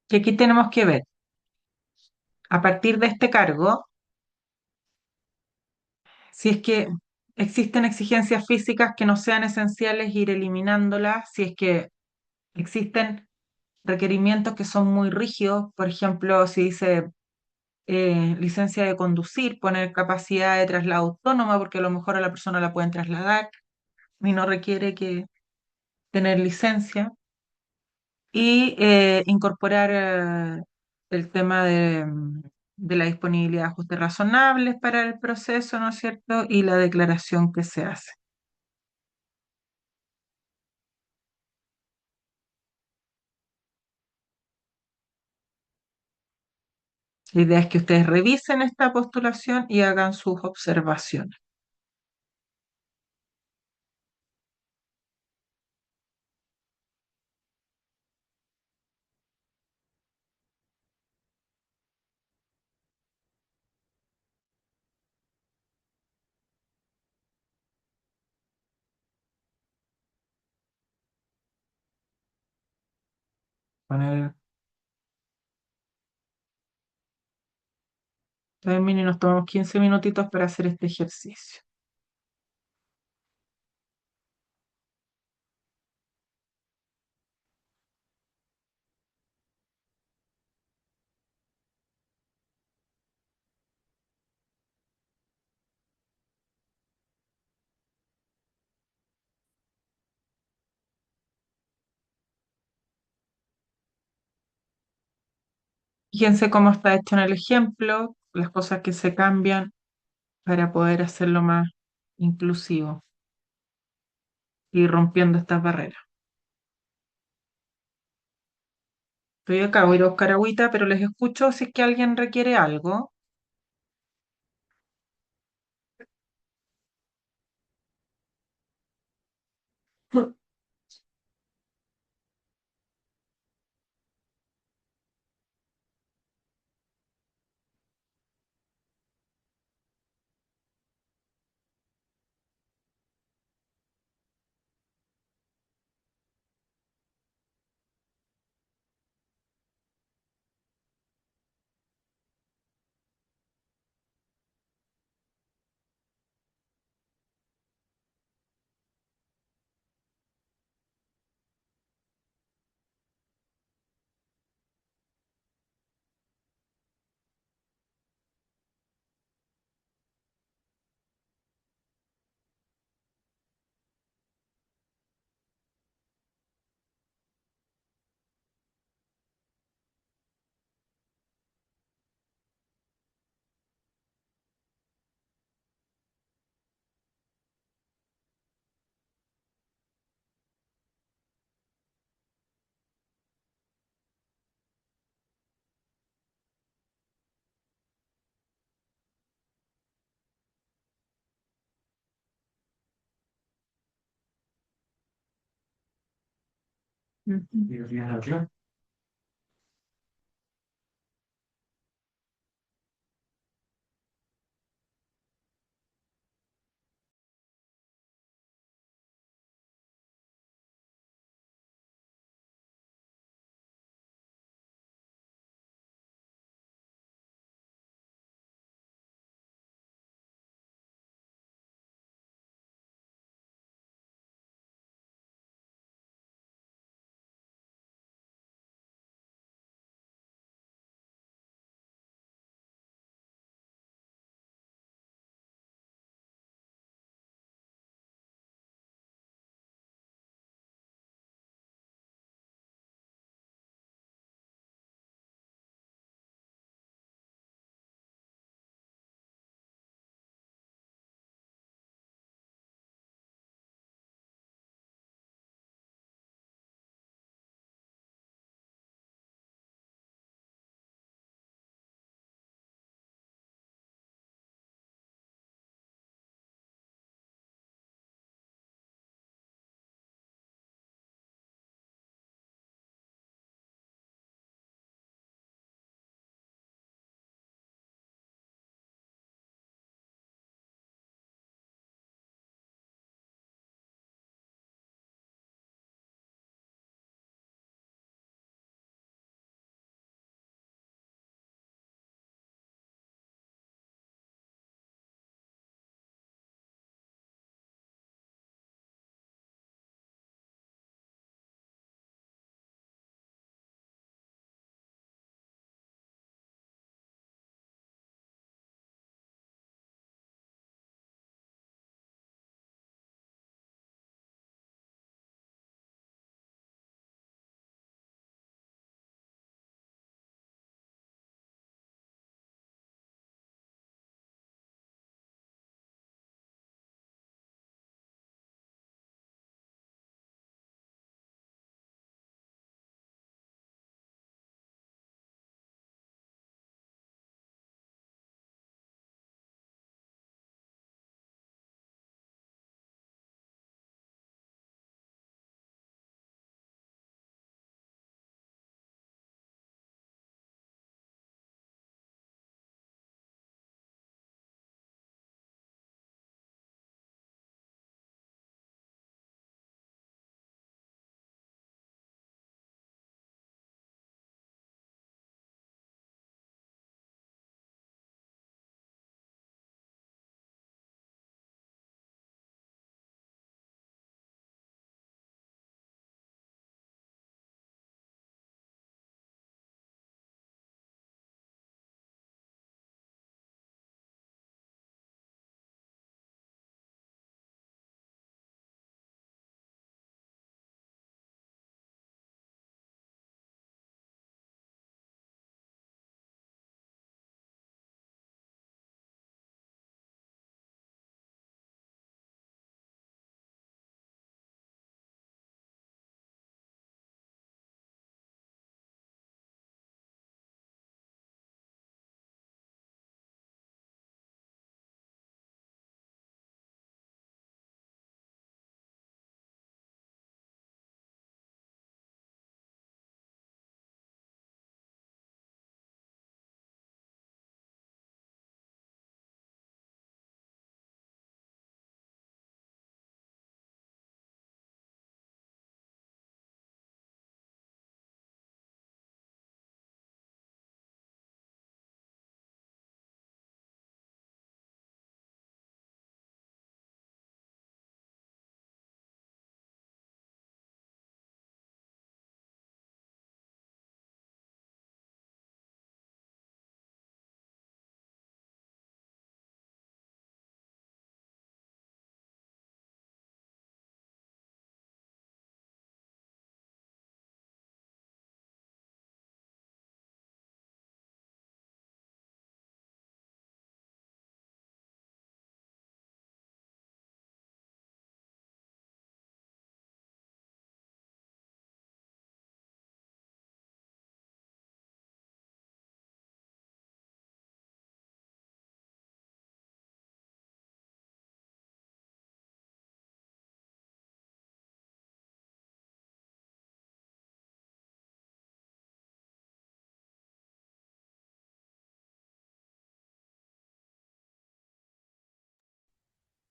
Y aquí tenemos que ver, a partir de este cargo, si es que existen exigencias físicas que no sean esenciales, ir eliminándolas. Si es que existen requerimientos que son muy rígidos, por ejemplo, si dice licencia de conducir, poner capacidad de traslado autónoma, porque a lo mejor a la persona la pueden trasladar y no requiere que tener licencia. Y incorporar el tema de la disponibilidad de ajustes razonables para el proceso, ¿no es cierto? Y la declaración que se hace. La idea es que ustedes revisen esta postulación y hagan sus observaciones. Poner, termine y nos tomamos 15 minutitos para hacer este ejercicio. Fíjense cómo está hecho en el ejemplo, las cosas que se cambian para poder hacerlo más inclusivo y rompiendo estas barreras. Estoy acá, voy a ir a buscar agüita, pero les escucho si es que alguien requiere algo. Ujú.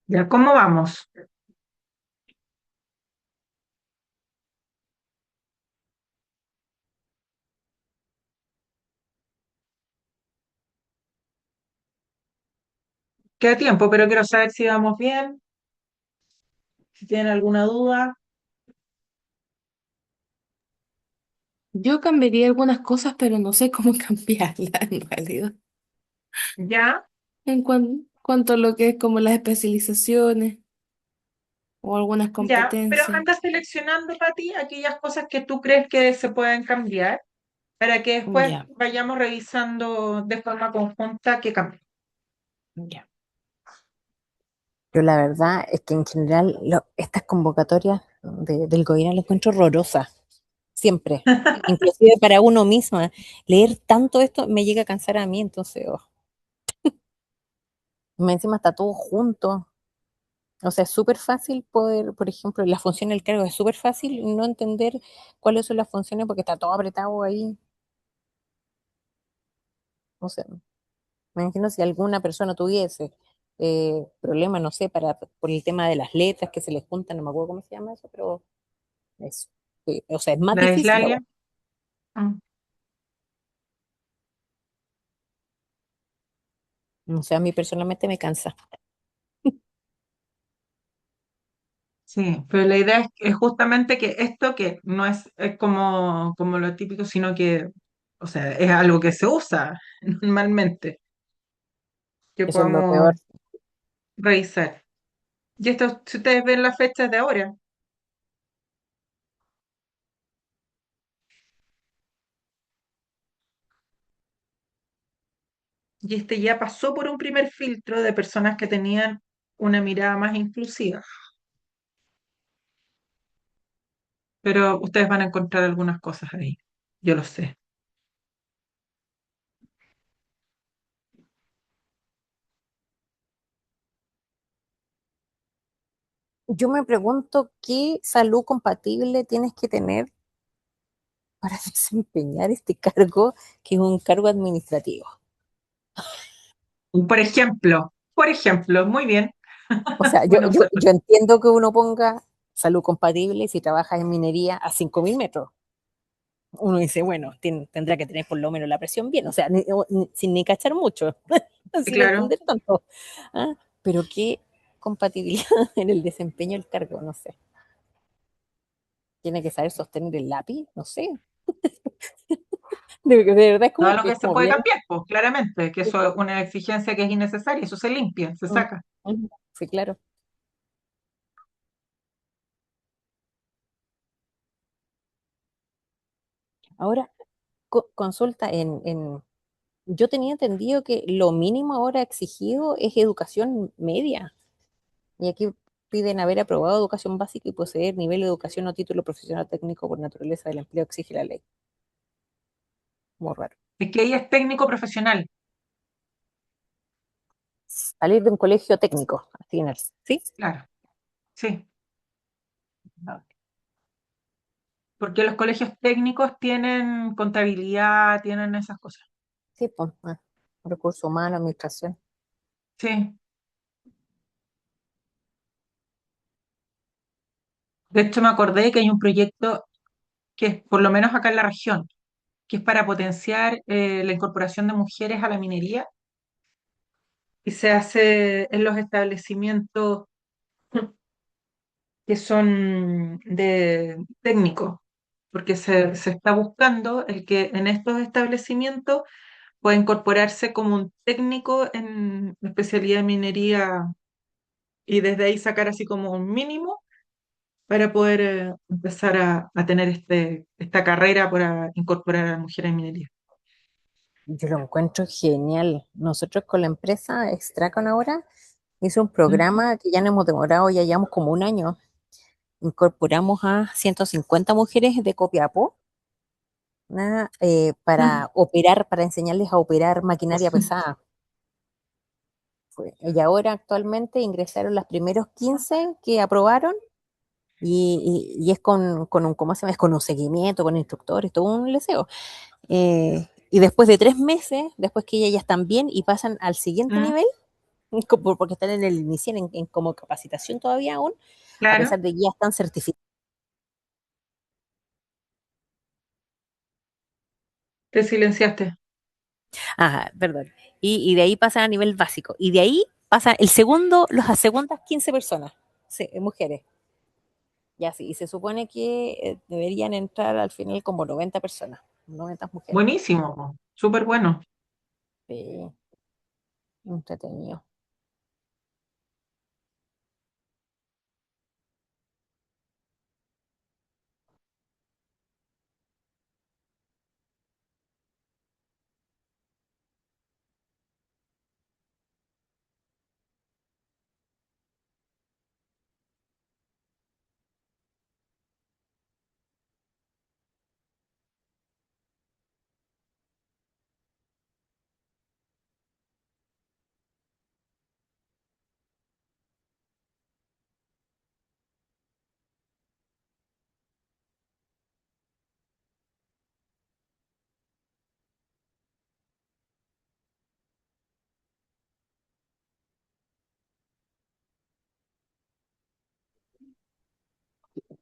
Ya, ¿cómo vamos? Queda tiempo, pero quiero saber si vamos bien, si tienen alguna duda. Yo cambiaría algunas cosas, pero no sé cómo cambiarlas en realidad. Ya, En cuanto a lo que es como las especializaciones o algunas ya, pero competencias. anda seleccionando para ti aquellas cosas que tú crees que se pueden cambiar para que después Ya, vayamos revisando de forma conjunta qué cambia. ya. Yo la verdad es que en general estas convocatorias del gobierno las encuentro horrorosas, siempre. Inclusive para uno misma, leer tanto esto me llega a cansar a mí, entonces, oh, más encima está todo junto. O sea, es súper fácil poder, por ejemplo, la función del cargo es súper fácil no entender cuáles son las funciones porque está todo apretado ahí. O sea, me imagino si alguna persona tuviese problemas, no sé, por el tema de las letras que se les juntan, no me acuerdo cómo se llama eso, pero eso. O sea, es más La difícil dislalia. ahora. Mm, O sea, a mí personalmente me cansa. sí, pero la idea es justamente que esto que no es como lo típico, sino que, o sea, es algo que se usa normalmente, que Eso es lo podamos peor. revisar. Y esto, si ustedes ven las fechas de ahora, y este ya pasó por un primer filtro de personas que tenían una mirada más inclusiva, pero ustedes van a encontrar algunas cosas ahí, yo lo sé. Yo me pregunto qué salud compatible tienes que tener para desempeñar este cargo, que es un cargo administrativo. Por ejemplo, muy bien, O sea, buena yo observación. entiendo que uno ponga salud compatible si trabajas en minería a 5.000 metros. Uno dice, bueno, tendrá que tener por lo menos la presión bien, o sea, sin ni cachar mucho, Sí, sin claro, entender tanto. ¿Ah? Pero qué compatibilidad en el desempeño del cargo, no sé. Tiene que saber sostener el lápiz, no sé. De verdad todo lo que que es se como puede bien. cambiar, pues claramente, que eso es una exigencia que es innecesaria, eso se limpia, se Mm, saca. sí, claro. Ahora, consulta yo tenía entendido que lo mínimo ahora exigido es educación media. Y aquí piden haber aprobado educación básica y poseer nivel de educación o título profesional técnico por naturaleza del empleo, exige la ley. Muy raro. Es que ahí es técnico profesional, Salir de un colegio técnico, al final, ¿sí? claro, sí, porque los colegios técnicos tienen contabilidad, tienen esas cosas. Sí, pues, recursos humanos, administración. Sí, de hecho me acordé que hay un proyecto que es, por lo menos acá en la región, que es para potenciar la incorporación de mujeres a la minería y se hace en los establecimientos que son de técnicos, porque se está buscando el que en estos establecimientos pueda incorporarse como un técnico en especialidad de minería y desde ahí sacar así como un mínimo para poder empezar a tener esta carrera para incorporar a la mujer en minería. Yo lo encuentro genial. Nosotros con la empresa Extracon ahora hizo un Ujú. programa que ya no hemos demorado, ya llevamos como un año. Incorporamos a 150 mujeres de Copiapó, para operar, para enseñarles a operar maquinaria pesada. Y ahora actualmente ingresaron las primeros 15 que aprobaron y es con un, ¿cómo se llama? Es con un seguimiento, con instructores, todo un leseo. Y después de 3 meses, después que ellas ya están bien y pasan al siguiente Mm. nivel, porque están en el inicial, como capacitación todavía aún, a Claro, pesar de que ya están certificados. te silenciaste. Ah, perdón. Y de ahí pasan a nivel básico. Y de ahí pasa el segundo, las segundas 15 personas, sí, mujeres. Ya sí, y se supone que deberían entrar al final como 90 personas, 90 mujeres. Buenísimo, po, súper bueno. Sí, entretenido.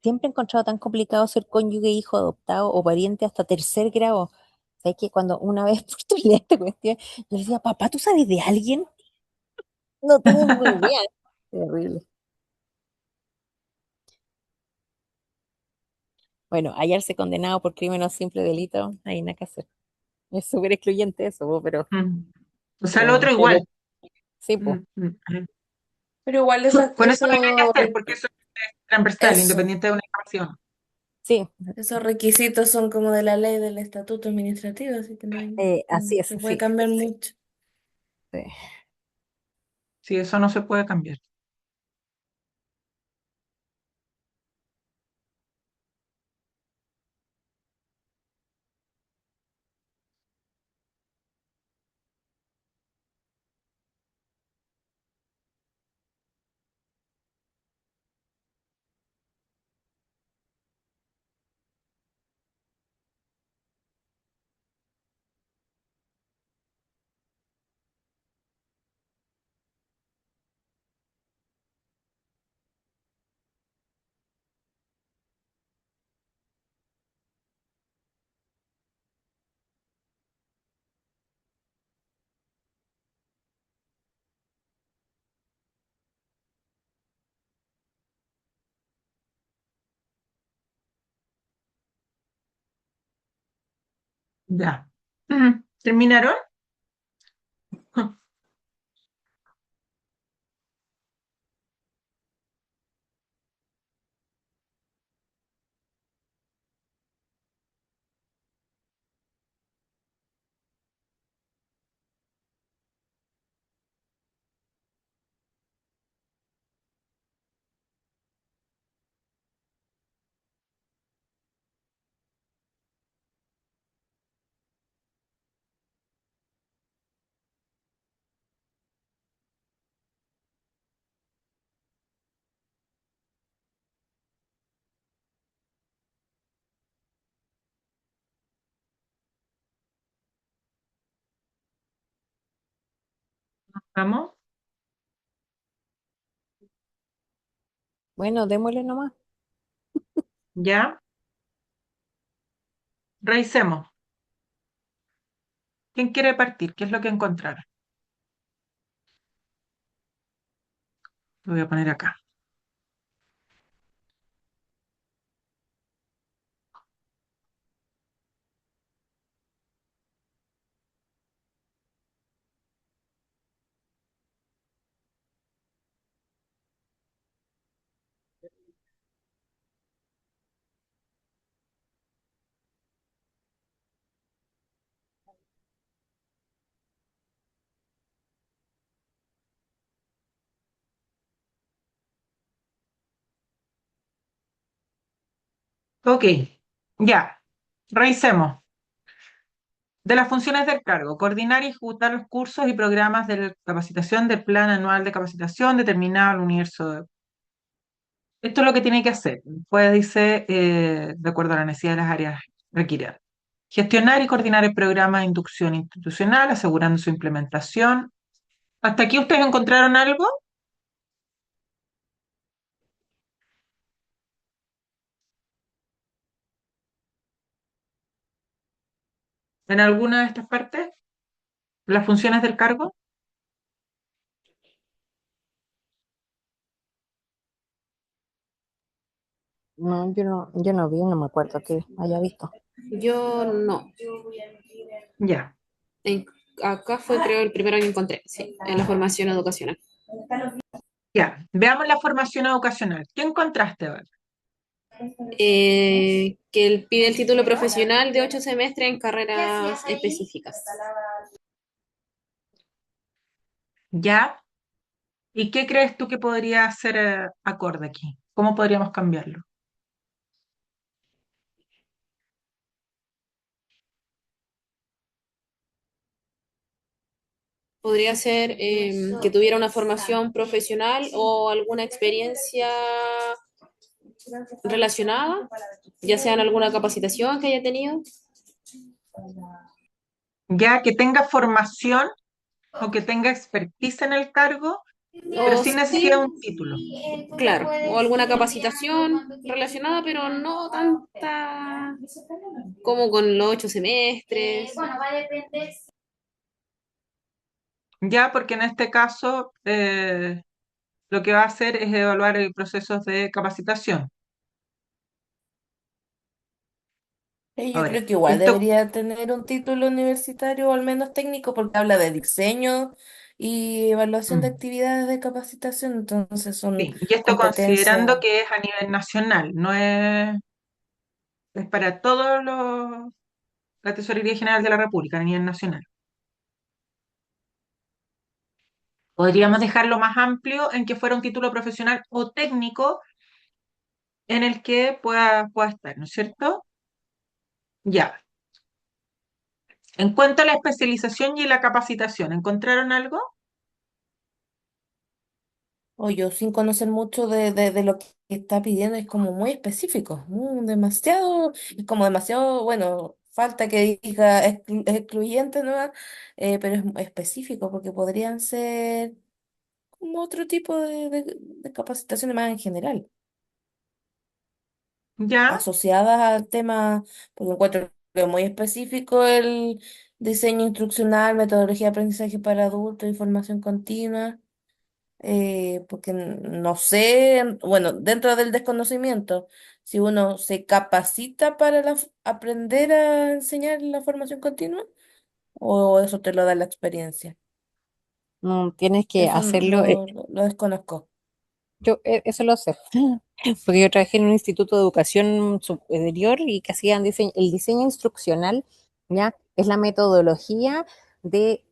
Siempre he encontrado tan complicado ser cónyuge, hijo adoptado o pariente hasta tercer grado. ¿Sabes que cuando una vez postulé esta cuestión, yo le decía, papá, ¿tú sabes de alguien? No tengo idea. Terrible. Bueno, hallarse condenado por crimen o simple delito, hay nada que hacer. Es súper excluyente eso, po, Mm. O sea, lo otro pero igual. sí, pues. Mm, mm, mm. Pero igual Con eso no hay que hacer, porque eso es transversal, eso, independiente de una información. Sí, esos requisitos son como de la ley del estatuto administrativo, así que así no es, se puede sí, cambiar mucho. sí. Sí, eso no se puede cambiar. Ya. ¿Terminaron? ¿Vamos? Bueno, démosle nomás. ¿Ya? Revisemos. ¿Quién quiere partir? ¿Qué es lo que encontraron? Lo voy a poner acá. Ok, ya. Revisemos. De las funciones del cargo, coordinar y ejecutar los cursos y programas de capacitación del Plan Anual de Capacitación determinado al universo. Esto es lo que tiene que hacer. Pues dice, de acuerdo a la necesidad de las áreas requeridas. Gestionar y coordinar el programa de inducción institucional, asegurando su implementación. ¿Hasta aquí ustedes encontraron algo en alguna de estas partes? ¿Las funciones del cargo? No, yo no vi, no me acuerdo que haya visto. Yo no. Ya, En- Acá fue, creo, el primero que encontré, sí, en la formación educacional. ya. Veamos la formación educacional. ¿Qué encontraste ahora? Que pide el título profesional de 8 semestres en carreras específicas. ¿Ya? ¿Y qué crees tú que podría ser acorde aquí? ¿Cómo podríamos cambiarlo? Podría ser que tuviera una formación profesional o alguna experiencia relacionada, ya sea en alguna capacitación que haya tenido. Ya que tenga formación o que tenga expertise en el cargo, pero O sin sí, necesidad de un título. claro, o alguna capacitación relacionada, pero no tanta como con los 8 semestres. Ya, porque en este caso lo que va a hacer es evaluar el proceso de capacitación. Yo Ahora, creo que igual esto, debería tener un título universitario o al menos técnico porque habla de diseño y evaluación de mm, actividades de capacitación, entonces son sí, y esto considerando competencias. que es a nivel nacional, no es, es para todos la Tesorería General de la República a nivel nacional. Podríamos dejarlo más amplio en que fuera un título profesional o técnico en el que pueda estar, ¿no es cierto? Ya. En cuanto a la especialización y la capacitación, ¿encontraron algo? O yo sin conocer mucho de lo que está pidiendo es como muy específico, demasiado, es como demasiado, bueno, falta que diga excluyente, ¿no? Pero es específico porque podrían ser como otro tipo de capacitaciones más en general, Ya, asociadas al tema, porque encuentro que es muy específico el diseño instruccional, metodología de aprendizaje para adultos y formación continua. Porque no sé, bueno, dentro del desconocimiento, si uno se capacita para aprender a enseñar la formación continua, o eso te lo da la experiencia. No, tienes que Eso hacerlo, lo desconozco. yo eso lo sé, porque yo trabajé en un instituto de educación superior y que hacían el diseño instruccional, ¿ya? Es la metodología de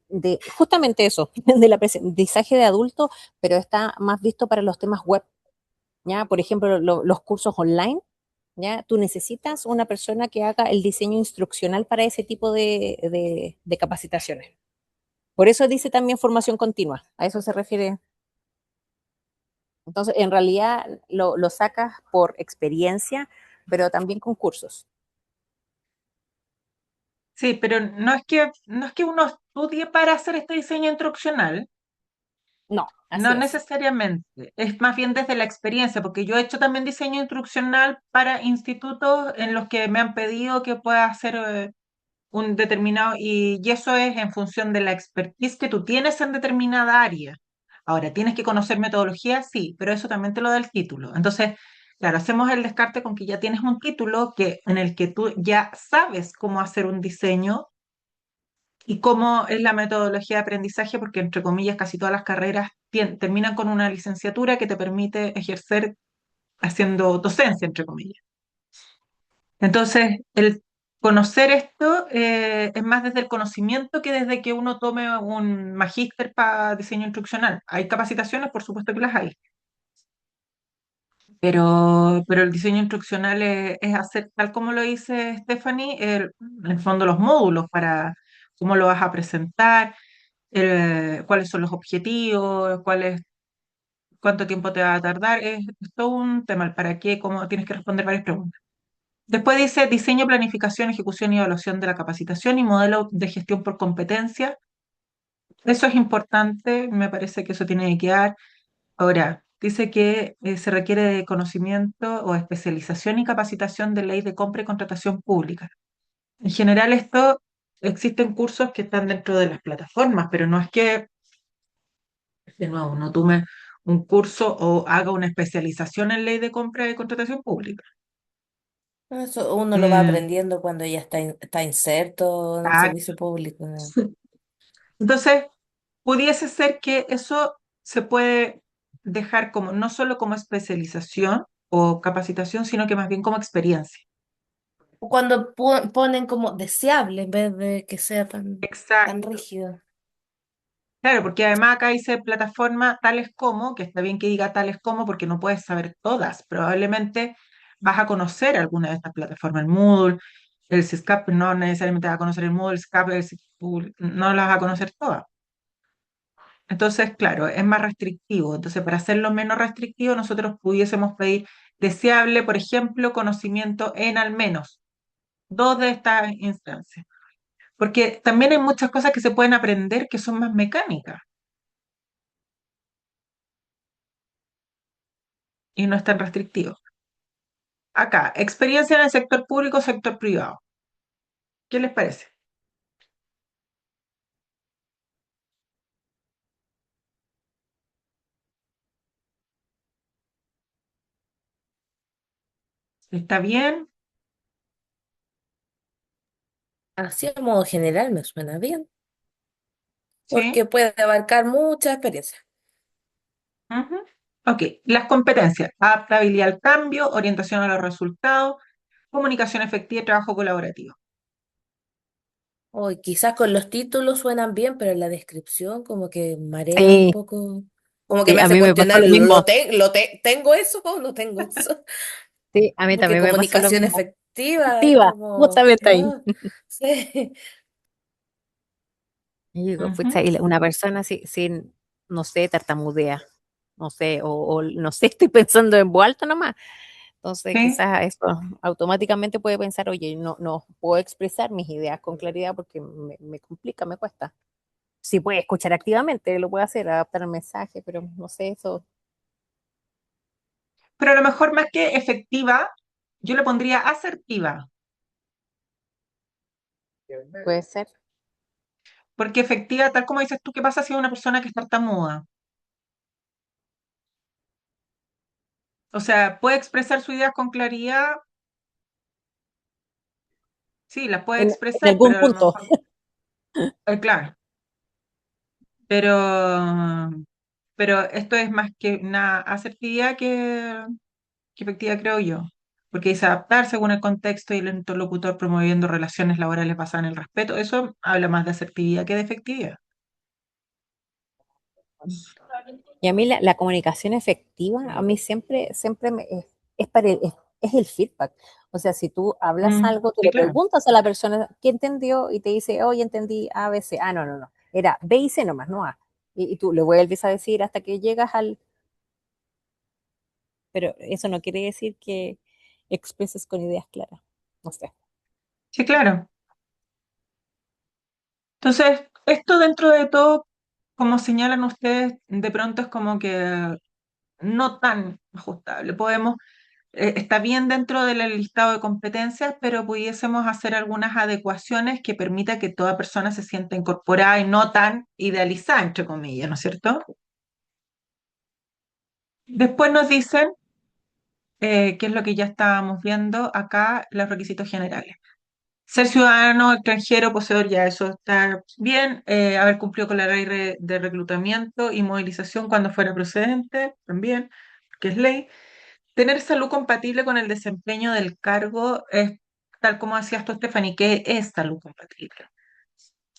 justamente eso, del aprendizaje de adultos, pero está más visto para los temas web, ¿ya? Por ejemplo, los cursos online, ¿ya? Tú necesitas una persona que haga el diseño instruccional para ese tipo de capacitaciones. Por eso dice también formación continua, a eso se refiere. Entonces, en realidad lo sacas por experiencia, pero también con cursos. sí, pero no es que uno estudie para hacer este diseño instruccional, No, no así es. necesariamente, es más bien desde la experiencia, porque yo he hecho también diseño instruccional para institutos en los que me han pedido que pueda hacer un determinado, y eso es en función de la expertise que tú tienes en determinada área. Ahora, ¿tienes que conocer metodología? Sí, pero eso también te lo da el título. Entonces, claro, hacemos el descarte con que ya tienes un título en el que tú ya sabes cómo hacer un diseño y cómo es la metodología de aprendizaje, porque entre comillas casi todas las carreras terminan con una licenciatura que te permite ejercer haciendo docencia, entre comillas. Entonces, el conocer esto es más desde el conocimiento que desde que uno tome un magíster para diseño instruccional. Hay capacitaciones, por supuesto que las hay, pero el diseño instruccional es hacer, tal como lo dice Stephanie, en el fondo los módulos para cómo lo vas a presentar, cuáles son los objetivos, cuánto tiempo te va a tardar. Es todo un tema, el para qué, cómo tienes que responder varias preguntas. Después dice diseño, planificación, ejecución y evaluación de la capacitación y modelo de gestión por competencia. Eso es importante, me parece que eso tiene que quedar. Ahora, dice que se requiere de conocimiento o especialización y capacitación de ley de compra y contratación pública. En general, esto existen cursos que están dentro de las plataformas, pero no es que, de nuevo, no tome un curso o haga una especialización en ley de compra y contratación pública. Eso uno lo va Eh, aprendiendo cuando ya está inserto en el servicio exacto. público, ¿no? Entonces, pudiese ser que eso se puede dejar como no solo como especialización o capacitación, sino que más bien como experiencia. O cuando ponen como deseable en vez de que sea tan Exacto. rígido. Claro, porque además acá dice plataforma tales como, que está bien que diga tales como porque no puedes saber todas. Probablemente vas a conocer alguna de estas plataformas, el Moodle, el SISCAP, no necesariamente vas a conocer el Moodle, el SCAP, el SISCAP, no las vas a conocer todas. Entonces, claro, es más restrictivo. Entonces, para hacerlo menos restrictivo, nosotros pudiésemos pedir deseable, por ejemplo, conocimiento en al menos dos de estas instancias. Porque también hay muchas cosas que se pueden aprender que son más mecánicas y no es tan restrictivo. Acá, experiencia en el sector público, sector privado. ¿Qué les parece? ¿Está bien? Así a modo general me suena bien, ¿Sí? porque puede abarcar mucha experiencia. Ujú. Ok, las competencias, adaptabilidad al cambio, orientación a los resultados, comunicación efectiva y trabajo colaborativo. O quizás con los títulos suenan bien, pero en la descripción como que marea un Sí, poco, como que sí, me a hace mí me pasó cuestionar, lo mismo. ¿tengo eso o no tengo eso? Sí, a mí Como que también me pasó lo comunicación mismo. efectiva es Activa, como, justamente ahí. ah, sí. Y digo, pucha, Ujú. y una persona sin, no sé, tartamudea, no sé, o no sé, estoy pensando en voz alta nomás. Entonces, Sí. quizás eso automáticamente puede pensar, oye, no puedo expresar mis ideas con claridad porque me complica, me cuesta. Sí puede escuchar activamente, lo puede hacer, adaptar el mensaje, pero no sé, eso Pero a lo mejor más que efectiva, yo le pondría asertiva, puede ser. porque efectiva, tal como dices tú, ¿qué pasa si es una persona que es tartamuda? O sea, puede expresar sus ideas con claridad, sí, las puede En expresar, algún pero a lo punto. mejor, claro, pero esto es más que una asertividad que efectiva, creo yo, porque dice adaptar según el contexto y el interlocutor promoviendo relaciones laborales basadas en el respeto, eso habla más de asertividad que de efectividad. Y a mí la comunicación efectiva, a mí siempre es para es el feedback. O sea, si tú hablas algo, tú Sí, le claro. preguntas a la persona qué entendió y te dice, oye, entendí A, B, C. Ah, no. Era B y C nomás, no A. Y tú le vuelves a decir hasta que llegas al... Pero eso no quiere decir que expreses con ideas claras. No sé. Sí, claro. Entonces, esto dentro de todo, como señalan ustedes, de pronto es como que no tan ajustable. Está bien dentro del listado de competencias, pero pudiésemos hacer algunas adecuaciones que permita que toda persona se sienta incorporada y no tan idealizada, entre comillas, ¿no es cierto? Después nos dicen, que es lo que ya estábamos viendo acá, los requisitos generales. Ser ciudadano extranjero, poseedor, ya eso está bien. Haber cumplido con la ley de reclutamiento y movilización cuando fuera procedente, también, que es ley. Tener salud compatible con el desempeño del cargo, es tal como decías tú, Stephanie, que es salud compatible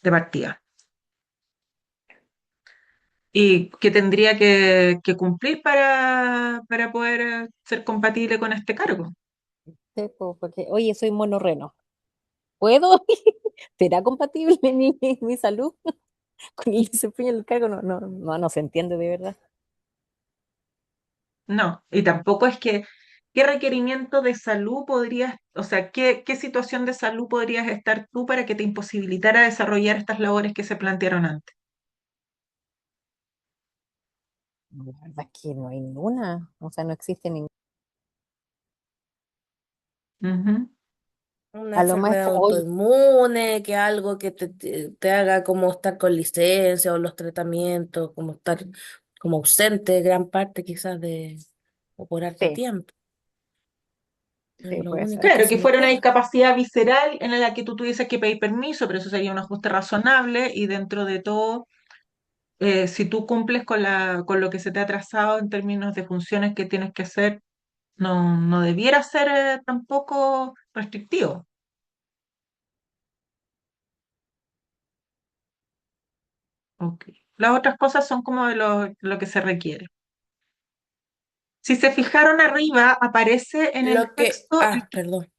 de partida. Y que tendría que cumplir para poder ser compatible con este cargo. Sí, porque, oye, soy monorreno. ¿Puedo? ¿Será compatible mi salud con el desempeño del cargo? No se entiende de verdad. No, y tampoco es que, ¿qué requerimiento de salud podrías, o sea, qué situación de salud podrías estar tú para que te imposibilitara desarrollar estas labores que se plantearon antes? La verdad es que no hay ninguna, o sea, no existe ninguna. Ujú. Una A lo más, enfermedad hoy, autoinmune, que algo que te haga como estar con licencia o los tratamientos, como estar como ausente gran parte quizás de, o por harto sí, tiempo. Es sí, lo puede ser. único que Claro, se que me fuera una ocurre. discapacidad visceral en la que tú tuvieses que pedir permiso, pero eso sería un ajuste razonable y dentro de todo, si tú cumples con lo que se te ha trazado en términos de funciones que tienes que hacer, no debiera ser tampoco restrictivo. Ok. Las otras cosas son como de lo que se requiere. Si se fijaron arriba, aparece en el texto.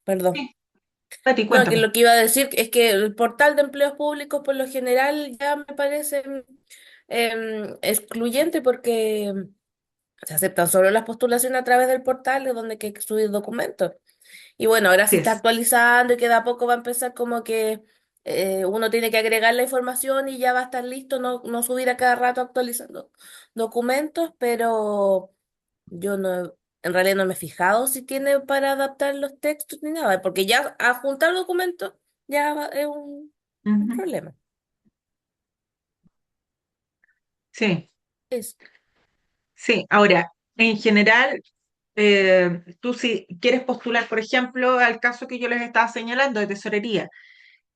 Perdón. Sí, Pati, No, que cuéntame. lo que iba a decir es que el portal de empleos públicos por lo general ya me parece excluyente porque se aceptan solo las postulaciones a través del portal de donde hay que subir documentos. Y bueno, ahora Así se está es. actualizando y que de a poco va a empezar como que uno tiene que agregar la información y ya va a estar listo, no subir a cada rato actualizando documentos, pero yo no, en realidad no me he fijado si tiene para adaptar los textos ni nada, porque ya adjuntar documentos es un Ujú. problema. Sí, Es, sí. Ahora, en general, tú si quieres postular, por ejemplo, al caso que yo les estaba señalando de tesorería,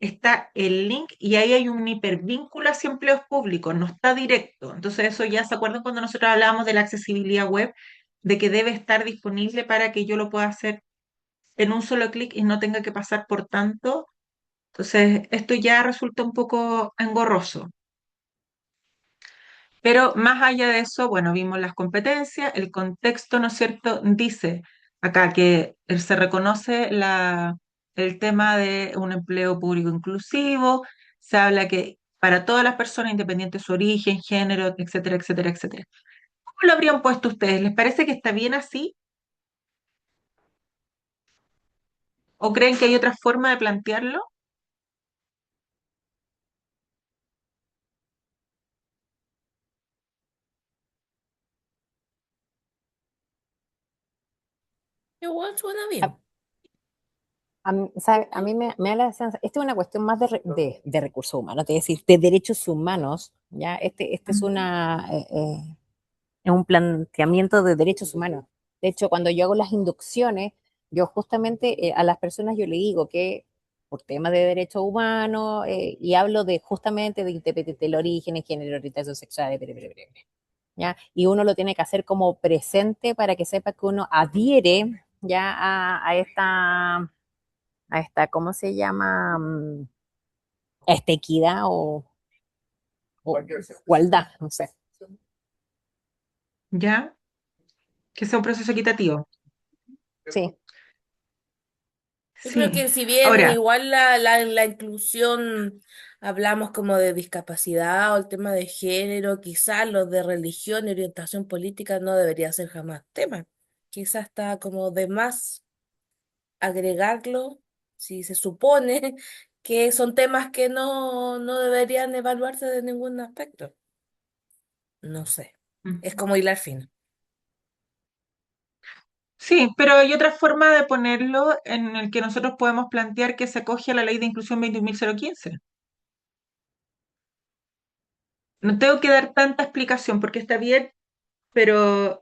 está el link y ahí hay un hipervínculo hacia empleos públicos, no está directo. Entonces eso ya se acuerdan cuando nosotros hablábamos de la accesibilidad web, de que debe estar disponible para que yo lo pueda hacer en un solo clic y no tenga que pasar por tanto. Entonces esto ya resulta un poco engorroso. Pero más allá de eso, bueno, vimos las competencias, el contexto, ¿no es cierto? Dice acá que se reconoce el tema de un empleo público inclusivo, se habla que para todas las personas, independiente de su origen, género, etcétera, etcétera, etcétera. ¿Cómo lo habrían puesto ustedes? ¿Les parece que está bien así? ¿O creen que hay otra forma de plantearlo? igual suena a, bien. a mí me da la sensación, esta es una cuestión más de recursos humanos, es decir, de derechos humanos, ¿ya? Este es Ujú. es un planteamiento de derechos humanos. De hecho, cuando yo hago las inducciones, yo justamente a las personas yo le digo que por temas de derechos humanos y hablo de justamente del origen, el género, orientación sexual, ¿ya? Y uno lo tiene que hacer como presente para que sepa que uno adhiere ya a esta, ¿cómo se llama? A esta equidad o igualdad, no sé. ¿Ya? Que sea un proceso equitativo. Sí, Yo creo Sí. que si bien Ahora, igual la inclusión hablamos como de discapacidad o el tema de género, quizás los de religión y orientación política no debería ser jamás tema. Quizás está como de más agregarlo si se supone que son temas que no deberían evaluarse de ningún aspecto. No sé. Es ujú. como hilar fino. Sí, pero hay otra forma de ponerlo en el que nosotros podemos plantear que se acoge a la ley de inclusión 21.015. No tengo que dar tanta explicación porque está bien, pero,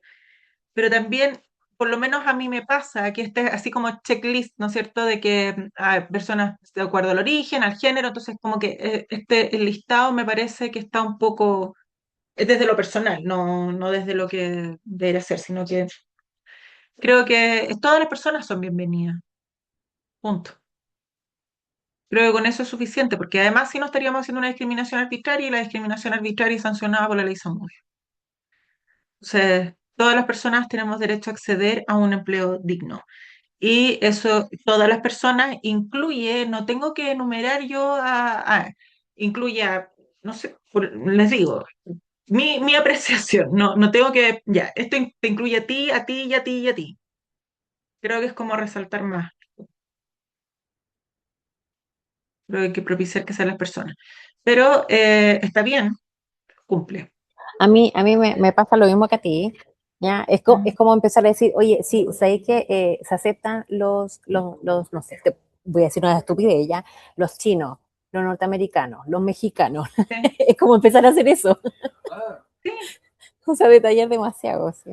pero también, por lo menos a mí me pasa que este es así como checklist, ¿no es cierto? De que hay personas de acuerdo al origen, al género, entonces como que el listado me parece que está un poco, es desde lo personal, no desde lo que debería ser, sino que creo que todas las personas son bienvenidas, punto. Creo que con eso es suficiente, porque además si no estaríamos haciendo una discriminación arbitraria y la discriminación arbitraria es sancionada por la ley Samuel. Entonces, todas las personas tenemos derecho a acceder a un empleo digno. Y eso, todas las personas incluye, no tengo que enumerar yo incluye no sé, les digo, mi apreciación, no tengo que, ya, esto te incluye a ti, a ti y a ti y a ti. Creo que es como resaltar más, creo que hay que propiciar que sean las personas. Pero está bien, cumple. a mí me pasa lo mismo que a ti, ¿ya? Es Mm. como empezar a decir, oye, sí, sabéis que se aceptan no sé, voy a decir una estupidez, ¿ya? Los chinos, los norteamericanos, los mexicanos. Sí, Es como empezar a hacer eso, sí, o sea, detallar demasiado, sí.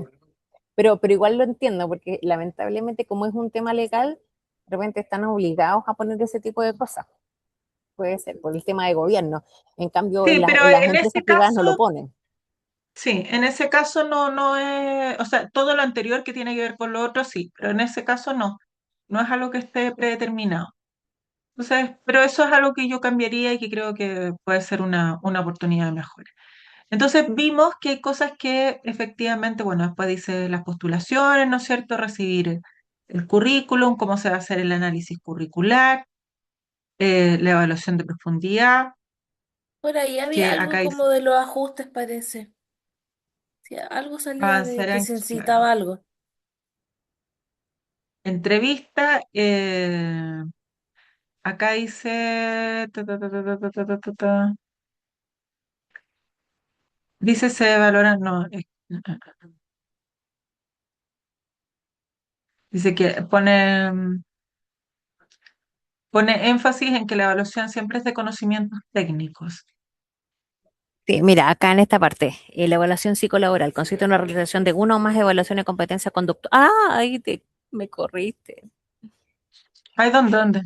Pero igual lo entiendo, porque lamentablemente como es un tema legal, de repente están obligados a poner ese tipo de cosas. Puede ser por el tema de gobierno. En cambio, sí, pero en las en empresas ese privadas no lo caso, ponen. sí, en ese caso no es, o sea, todo lo anterior que tiene que ver con lo otro, sí, pero en ese caso no es algo que esté predeterminado. Entonces, pero eso es algo que yo cambiaría y que creo que puede ser una oportunidad de mejora. Entonces vimos que hay cosas que efectivamente, bueno, después dice las postulaciones, ¿no es cierto? Recibir el currículum, cómo se va a hacer el análisis curricular, la evaluación de profundidad, Por ahí había que algo acá dice como de los ajustes, parece. Sí, algo salía de avanzará que en, se claro, necesitaba algo. entrevista, acá dice, dice se valora, no, dice que pone énfasis en que la evaluación siempre es de conocimientos técnicos. Sí, mira, acá en esta parte, la evaluación psicolaboral consiste en una realización de una o más evaluaciones de competencia conductual. Ah, me corriste. ¿Ay, dónde?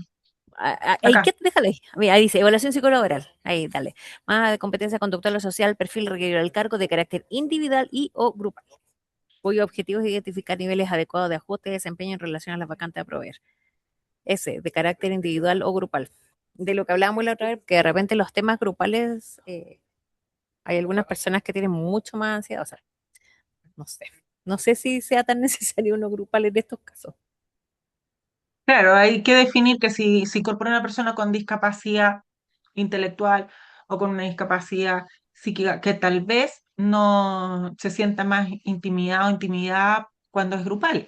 Ahí, Acá. ¿qué? Déjale ahí. Mira, ahí dice evaluación psicolaboral. Ahí, dale. Más de competencia conductual o social, perfil requerido del cargo de carácter individual y o grupal, cuyo objetivo es identificar niveles adecuados de ajuste de desempeño en relación a las vacantes a proveer. Ese, de carácter individual o grupal. De lo que hablábamos la otra vez, que de repente los temas grupales, hay algunas personas que tienen mucho más ansiedad, o sea, no sé. No sé si sea tan necesario uno grupal en estos casos. Claro, hay que definir que si se incorpora una persona con discapacidad intelectual o con una discapacidad psíquica que tal vez no se sienta más intimidado o intimidada cuando es grupal.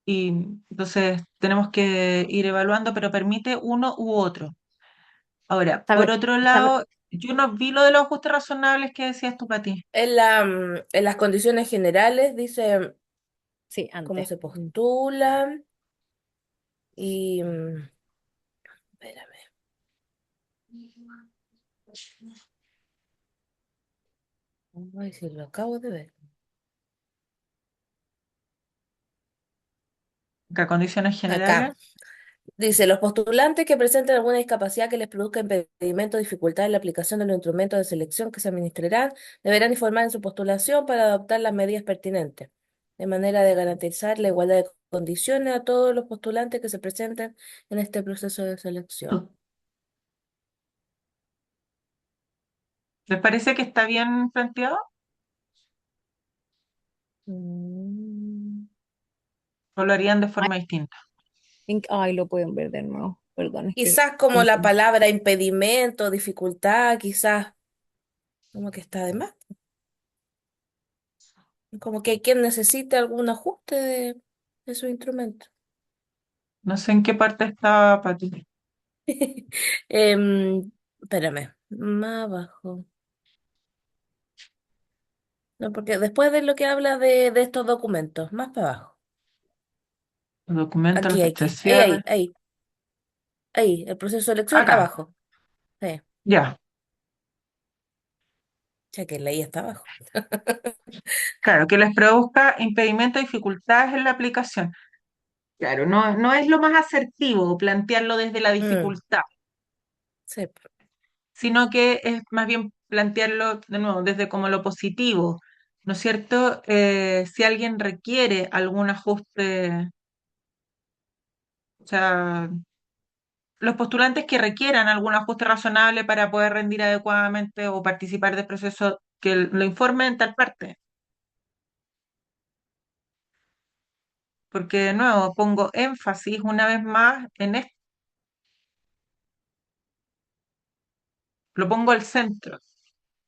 Y entonces tenemos que ir evaluando, pero permite uno u otro. Ahora, por ¿Sabe? otro ¿Sabe? lado, yo no vi lo de los ajustes razonables que decías tú, Pati. En las condiciones generales dice Sí, cómo antes. se postula y... espérame. Ay, si lo acabo de ver. Acá, condiciones generales. Acá. Dice, los postulantes que presenten alguna discapacidad que les produzca impedimento o dificultad en la aplicación de los instrumentos de selección que se administrarán, deberán informar en su postulación para adoptar las medidas pertinentes, de manera de garantizar la igualdad de condiciones a todos los postulantes que se presenten en este proceso de selección. ¿Les parece que está bien planteado Mm. o lo harían de Ay, forma distinta? ay, lo pueden ver de nuevo. Perdón, es que Quizás como la entendí. palabra impedimento, dificultad, quizás como que está de más. Como que quien necesite algún ajuste de su instrumento. No sé en qué parte está, Pati. Espérame, más abajo. No, porque después de lo que habla de estos documentos, más para abajo. Los documentos, las fechas de Aquí, ahí, cierre. ahí, ahí, ahí, el proceso de elección Acá, abajo. Sí, ya. ya que leí está abajo. Claro, que les produzca impedimento o dificultades en la aplicación. Claro, no es lo más asertivo plantearlo desde la Mm, dificultad, sí, sino que es más bien plantearlo de nuevo desde como lo positivo, ¿no es cierto? Si alguien requiere algún ajuste, o sea, los postulantes que requieran algún ajuste razonable para poder rendir adecuadamente o participar del proceso, que lo informen en tal parte. Porque de nuevo pongo énfasis una vez más en esto, lo pongo al centro.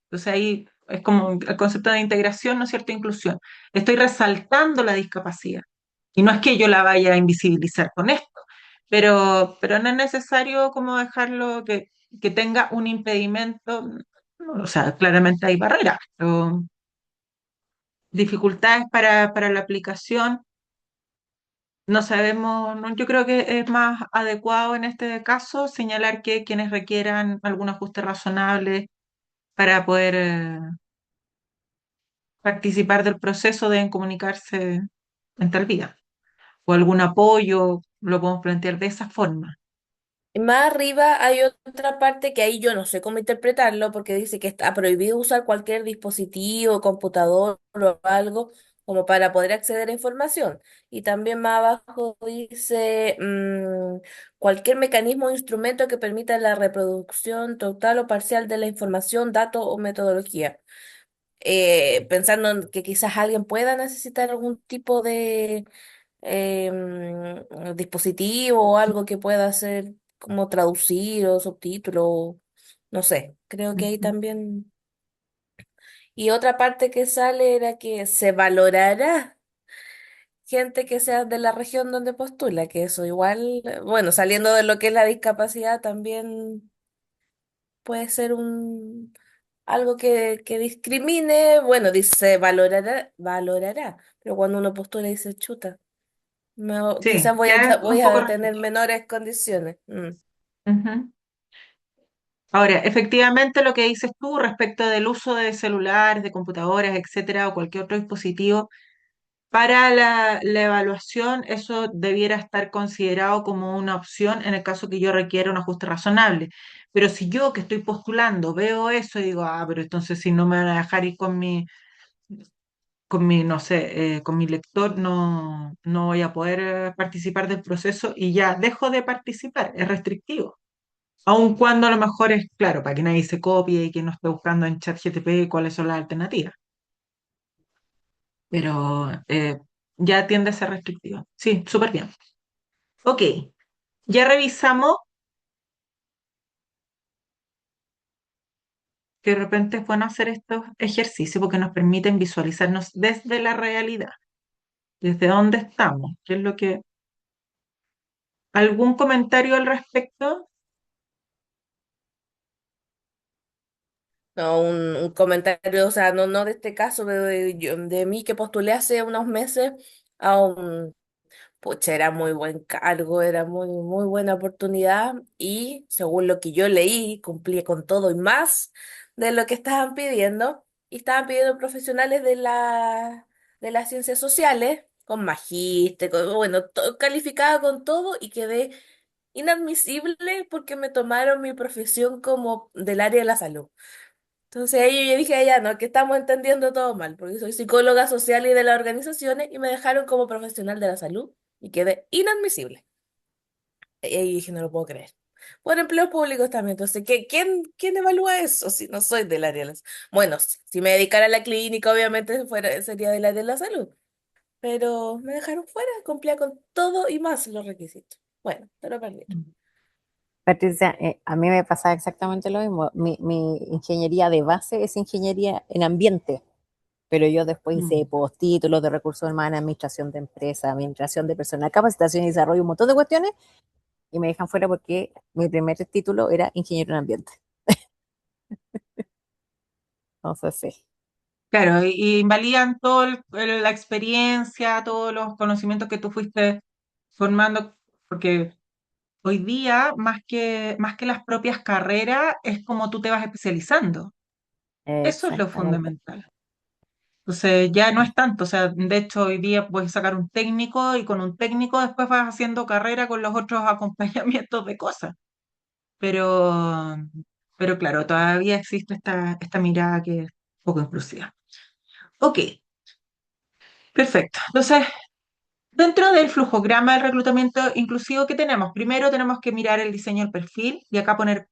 Entonces ahí es como el concepto de integración, ¿no es cierto? Inclusión. Estoy resaltando la discapacidad. Y no es que yo la vaya a invisibilizar con esto, pero no es necesario como dejarlo que tenga un impedimento. O sea, claramente hay barreras, pero dificultades para la aplicación. No sabemos, yo creo que es más adecuado en este caso señalar que quienes requieran algún ajuste razonable para poder participar del proceso deben comunicarse en tal vía. O algún apoyo, lo podemos plantear de esa forma. Y más arriba hay otra parte que ahí yo no sé cómo interpretarlo porque dice que está prohibido usar cualquier dispositivo, computador o algo como para poder acceder a información. Y también más abajo dice cualquier mecanismo o instrumento que permita la reproducción total o parcial de la información, dato o metodología. Pensando en que quizás alguien pueda necesitar algún tipo de dispositivo o algo que pueda hacer como traducir o subtítulo, no sé, creo que ahí Ujú. también. Y otra parte que sale era que se valorará gente que sea de la región donde postula, que eso igual, bueno, saliendo de lo que es la discapacidad, también puede ser algo que discrimine, bueno, dice valorará, pero cuando uno postula dice chuta. Sí, Quizás voy a, ya es voy un poco a tener restrictivo. menores condiciones. Ujú. Ahora, efectivamente lo que dices tú respecto del uso de celulares, de computadoras, etcétera, o cualquier otro dispositivo, para la evaluación, eso debiera estar considerado como una opción en el caso que yo requiera un ajuste razonable. Pero si yo que estoy postulando veo eso y digo, pero entonces si no me van a dejar ir no sé, con mi lector, no voy a poder participar del proceso y ya dejo de participar, es restrictivo. Aun cuando a lo mejor es claro, para que nadie se copie y que no esté buscando en ChatGPT cuáles son las alternativas, pero ya tiende a ser restrictivo. Sí, súper bien. Ok, ya revisamos que de repente es bueno hacer estos ejercicios porque nos permiten visualizarnos desde la realidad, desde dónde estamos, qué es lo que... ¿Algún comentario al respecto? No, un comentario, o sea, no de este caso, pero de mí que postulé hace unos meses a un, pucha, era muy buen cargo, era muy buena oportunidad y según lo que yo leí, cumplí con todo y más de lo que estaban pidiendo. Y estaban pidiendo profesionales de las ciencias sociales, con magíster, bueno, calificada con todo y quedé inadmisible porque me tomaron mi profesión como del área de la salud. Entonces ahí yo dije, ya no, que estamos entendiendo todo mal, porque soy psicóloga social y de las organizaciones y me dejaron como profesional de la salud y quedé inadmisible. Y ahí dije, no lo puedo creer. Por empleos públicos también, entonces, ¿quién evalúa eso si no soy del área de la salud? Bueno, si me dedicara a la clínica, obviamente sería del área de la salud, pero me dejaron fuera, cumplía con todo y más los requisitos. Bueno, te lo permito. Patricia, a mí me pasa exactamente lo mismo. Mi ingeniería de base es ingeniería en ambiente, pero yo después hice Mm. postítulos de recursos humanos, administración de empresas, administración de personal, capacitación y desarrollo, un montón de cuestiones, y me dejan fuera porque mi primer título era ingeniero en ambiente. Entonces, sí. Claro, y invalidan toda la experiencia, todos los conocimientos que tú fuiste formando, porque hoy día, más que las propias carreras, es como tú te vas especializando. Eso es lo Exactamente. fundamental. Entonces, ya no es tanto, o sea, de hecho, hoy día puedes sacar un técnico y con un técnico después vas haciendo carrera con los otros acompañamientos de cosas. Pero, pero claro, todavía existe esta mirada que es poco inclusiva. Ok, perfecto. Entonces, dentro del flujograma del reclutamiento inclusivo que tenemos, primero tenemos que mirar el diseño del perfil y acá poner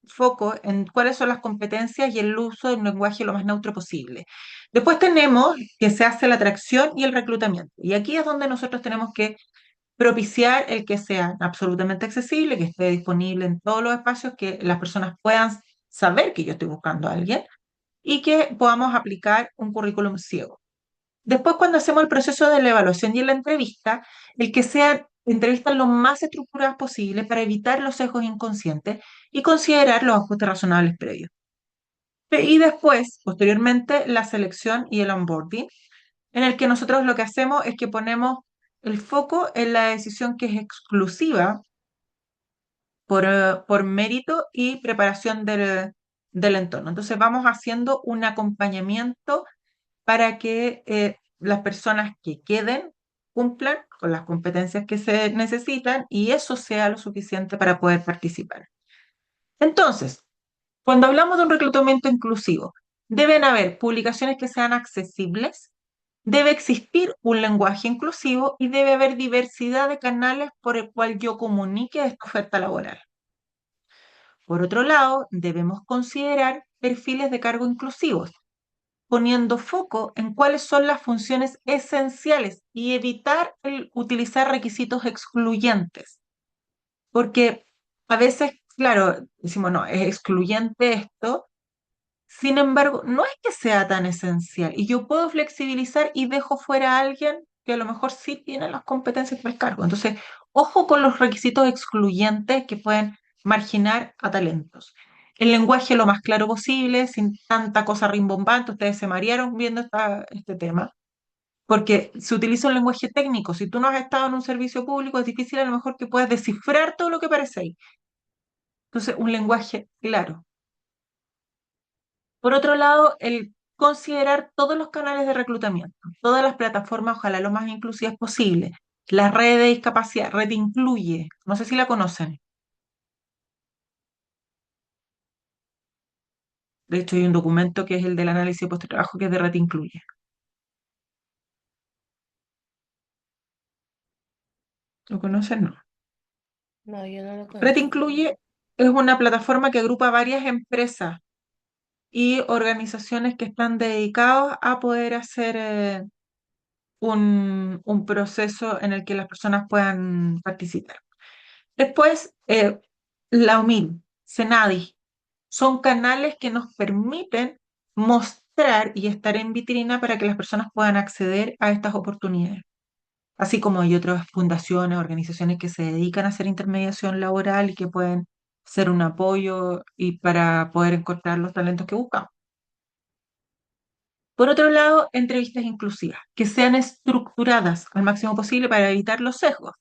foco en cuáles son las competencias y el uso del lenguaje lo más neutro posible. Después tenemos que se hace la atracción y el reclutamiento. Y aquí es donde nosotros tenemos que propiciar el que sea absolutamente accesible, que esté disponible en todos los espacios, que las personas puedan saber que yo estoy buscando a alguien y que podamos aplicar un currículum ciego. Después, cuando hacemos el proceso de la evaluación y la entrevista, el que sean entrevistas lo más estructuradas posible para evitar los sesgos inconscientes y considerar los ajustes razonables previos. Y después, posteriormente, la selección y el onboarding, en el que nosotros lo que hacemos es que ponemos el foco en la decisión que es exclusiva por mérito y preparación del entorno. Entonces vamos haciendo un acompañamiento para que las personas que queden cumplan con las competencias que se necesitan y eso sea lo suficiente para poder participar. Entonces, cuando hablamos de un reclutamiento inclusivo, deben haber publicaciones que sean accesibles, debe existir un lenguaje inclusivo y debe haber diversidad de canales por el cual yo comunique esta oferta laboral. Por otro lado, debemos considerar perfiles de cargo inclusivos, poniendo foco en cuáles son las funciones esenciales y evitar el utilizar requisitos excluyentes. Porque a veces, claro, decimos, no, es excluyente esto, sin embargo, no es que sea tan esencial y yo puedo flexibilizar y dejo fuera a alguien que a lo mejor sí tiene las competencias para el cargo. Entonces, ojo con los requisitos excluyentes que pueden marginar a talentos. El lenguaje lo más claro posible, sin tanta cosa rimbombante. Ustedes se marearon viendo este tema, porque se utiliza un lenguaje técnico. Si tú no has estado en un servicio público, es difícil a lo mejor que puedas descifrar todo lo que aparece ahí. Entonces, un lenguaje claro. Por otro lado, el considerar todos los canales de reclutamiento, todas las plataformas, ojalá lo más inclusivas posible. La red de discapacidad, Red Incluye, no sé si la conocen. De hecho, hay un documento que es el del análisis de puesto de trabajo que es de Red Incluye. ¿Lo conocen? No. No, yo no lo Red conozco. Incluye es una plataforma que agrupa varias empresas y organizaciones que están dedicados a poder hacer un proceso en el que las personas puedan participar. Después, la UMIL, Senadi, son canales que nos permiten mostrar y estar en vitrina para que las personas puedan acceder a estas oportunidades. Así como hay otras fundaciones, organizaciones que se dedican a hacer intermediación laboral y que pueden ser un apoyo y para poder encontrar los talentos que buscamos. Por otro lado, entrevistas inclusivas, que sean estructuradas al máximo posible para evitar los sesgos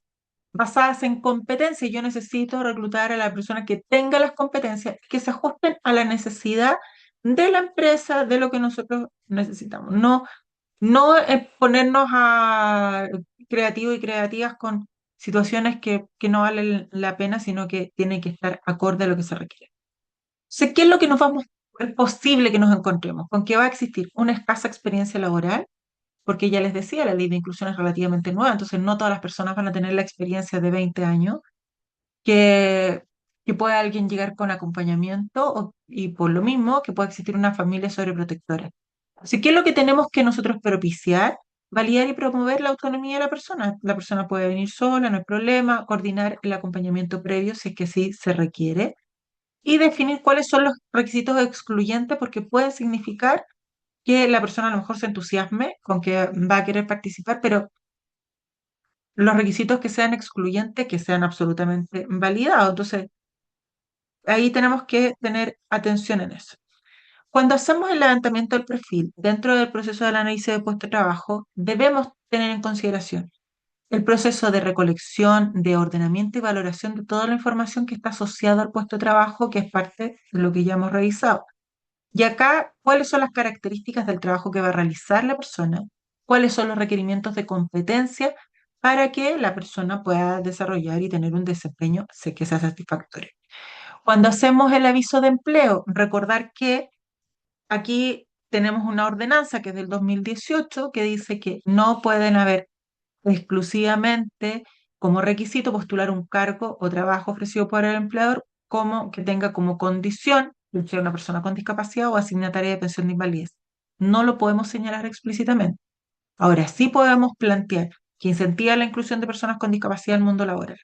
basadas en competencias. Yo necesito reclutar a la persona que tenga las competencias que se ajusten a la necesidad de la empresa, de lo que nosotros necesitamos. No, no ponernos a creativos y creativas con situaciones que no valen la pena, sino que tienen que estar acorde a lo que se requiere. Sé qué es lo que es posible que nos encontremos, con que va a existir una escasa experiencia laboral, porque ya les decía, la ley de inclusión es relativamente nueva, entonces no todas las personas van a tener la experiencia de 20 años, que, que pueda alguien llegar con acompañamiento y por lo mismo que pueda existir una familia sobreprotectora. Así que es lo que tenemos que nosotros propiciar, validar y promover la autonomía de la persona. La persona puede venir sola, no hay problema, coordinar el acompañamiento previo si es que sí se requiere y definir cuáles son los requisitos excluyentes porque pueden significar que la persona a lo mejor se entusiasme con que va a querer participar, pero los requisitos que sean excluyentes, que sean absolutamente validados. Entonces, ahí tenemos que tener atención en eso. Cuando hacemos el levantamiento del perfil dentro del proceso del análisis de puesto de trabajo, debemos tener en consideración el proceso de recolección, de ordenamiento y valoración de toda la información que está asociada al puesto de trabajo, que es parte de lo que ya hemos revisado. Y acá, ¿cuáles son las características del trabajo que va a realizar la persona? ¿Cuáles son los requerimientos de competencia para que la persona pueda desarrollar y tener un desempeño que sea satisfactorio? Cuando hacemos el aviso de empleo, recordar que aquí tenemos una ordenanza que es del 2018 que dice que no pueden haber exclusivamente como requisito postular un cargo o trabajo ofrecido por el empleador como que tenga como condición el ser una persona con discapacidad o asignataria de pensión de invalidez. No lo podemos señalar explícitamente. Ahora sí podemos plantear que incentiva la inclusión de personas con discapacidad en el mundo laboral.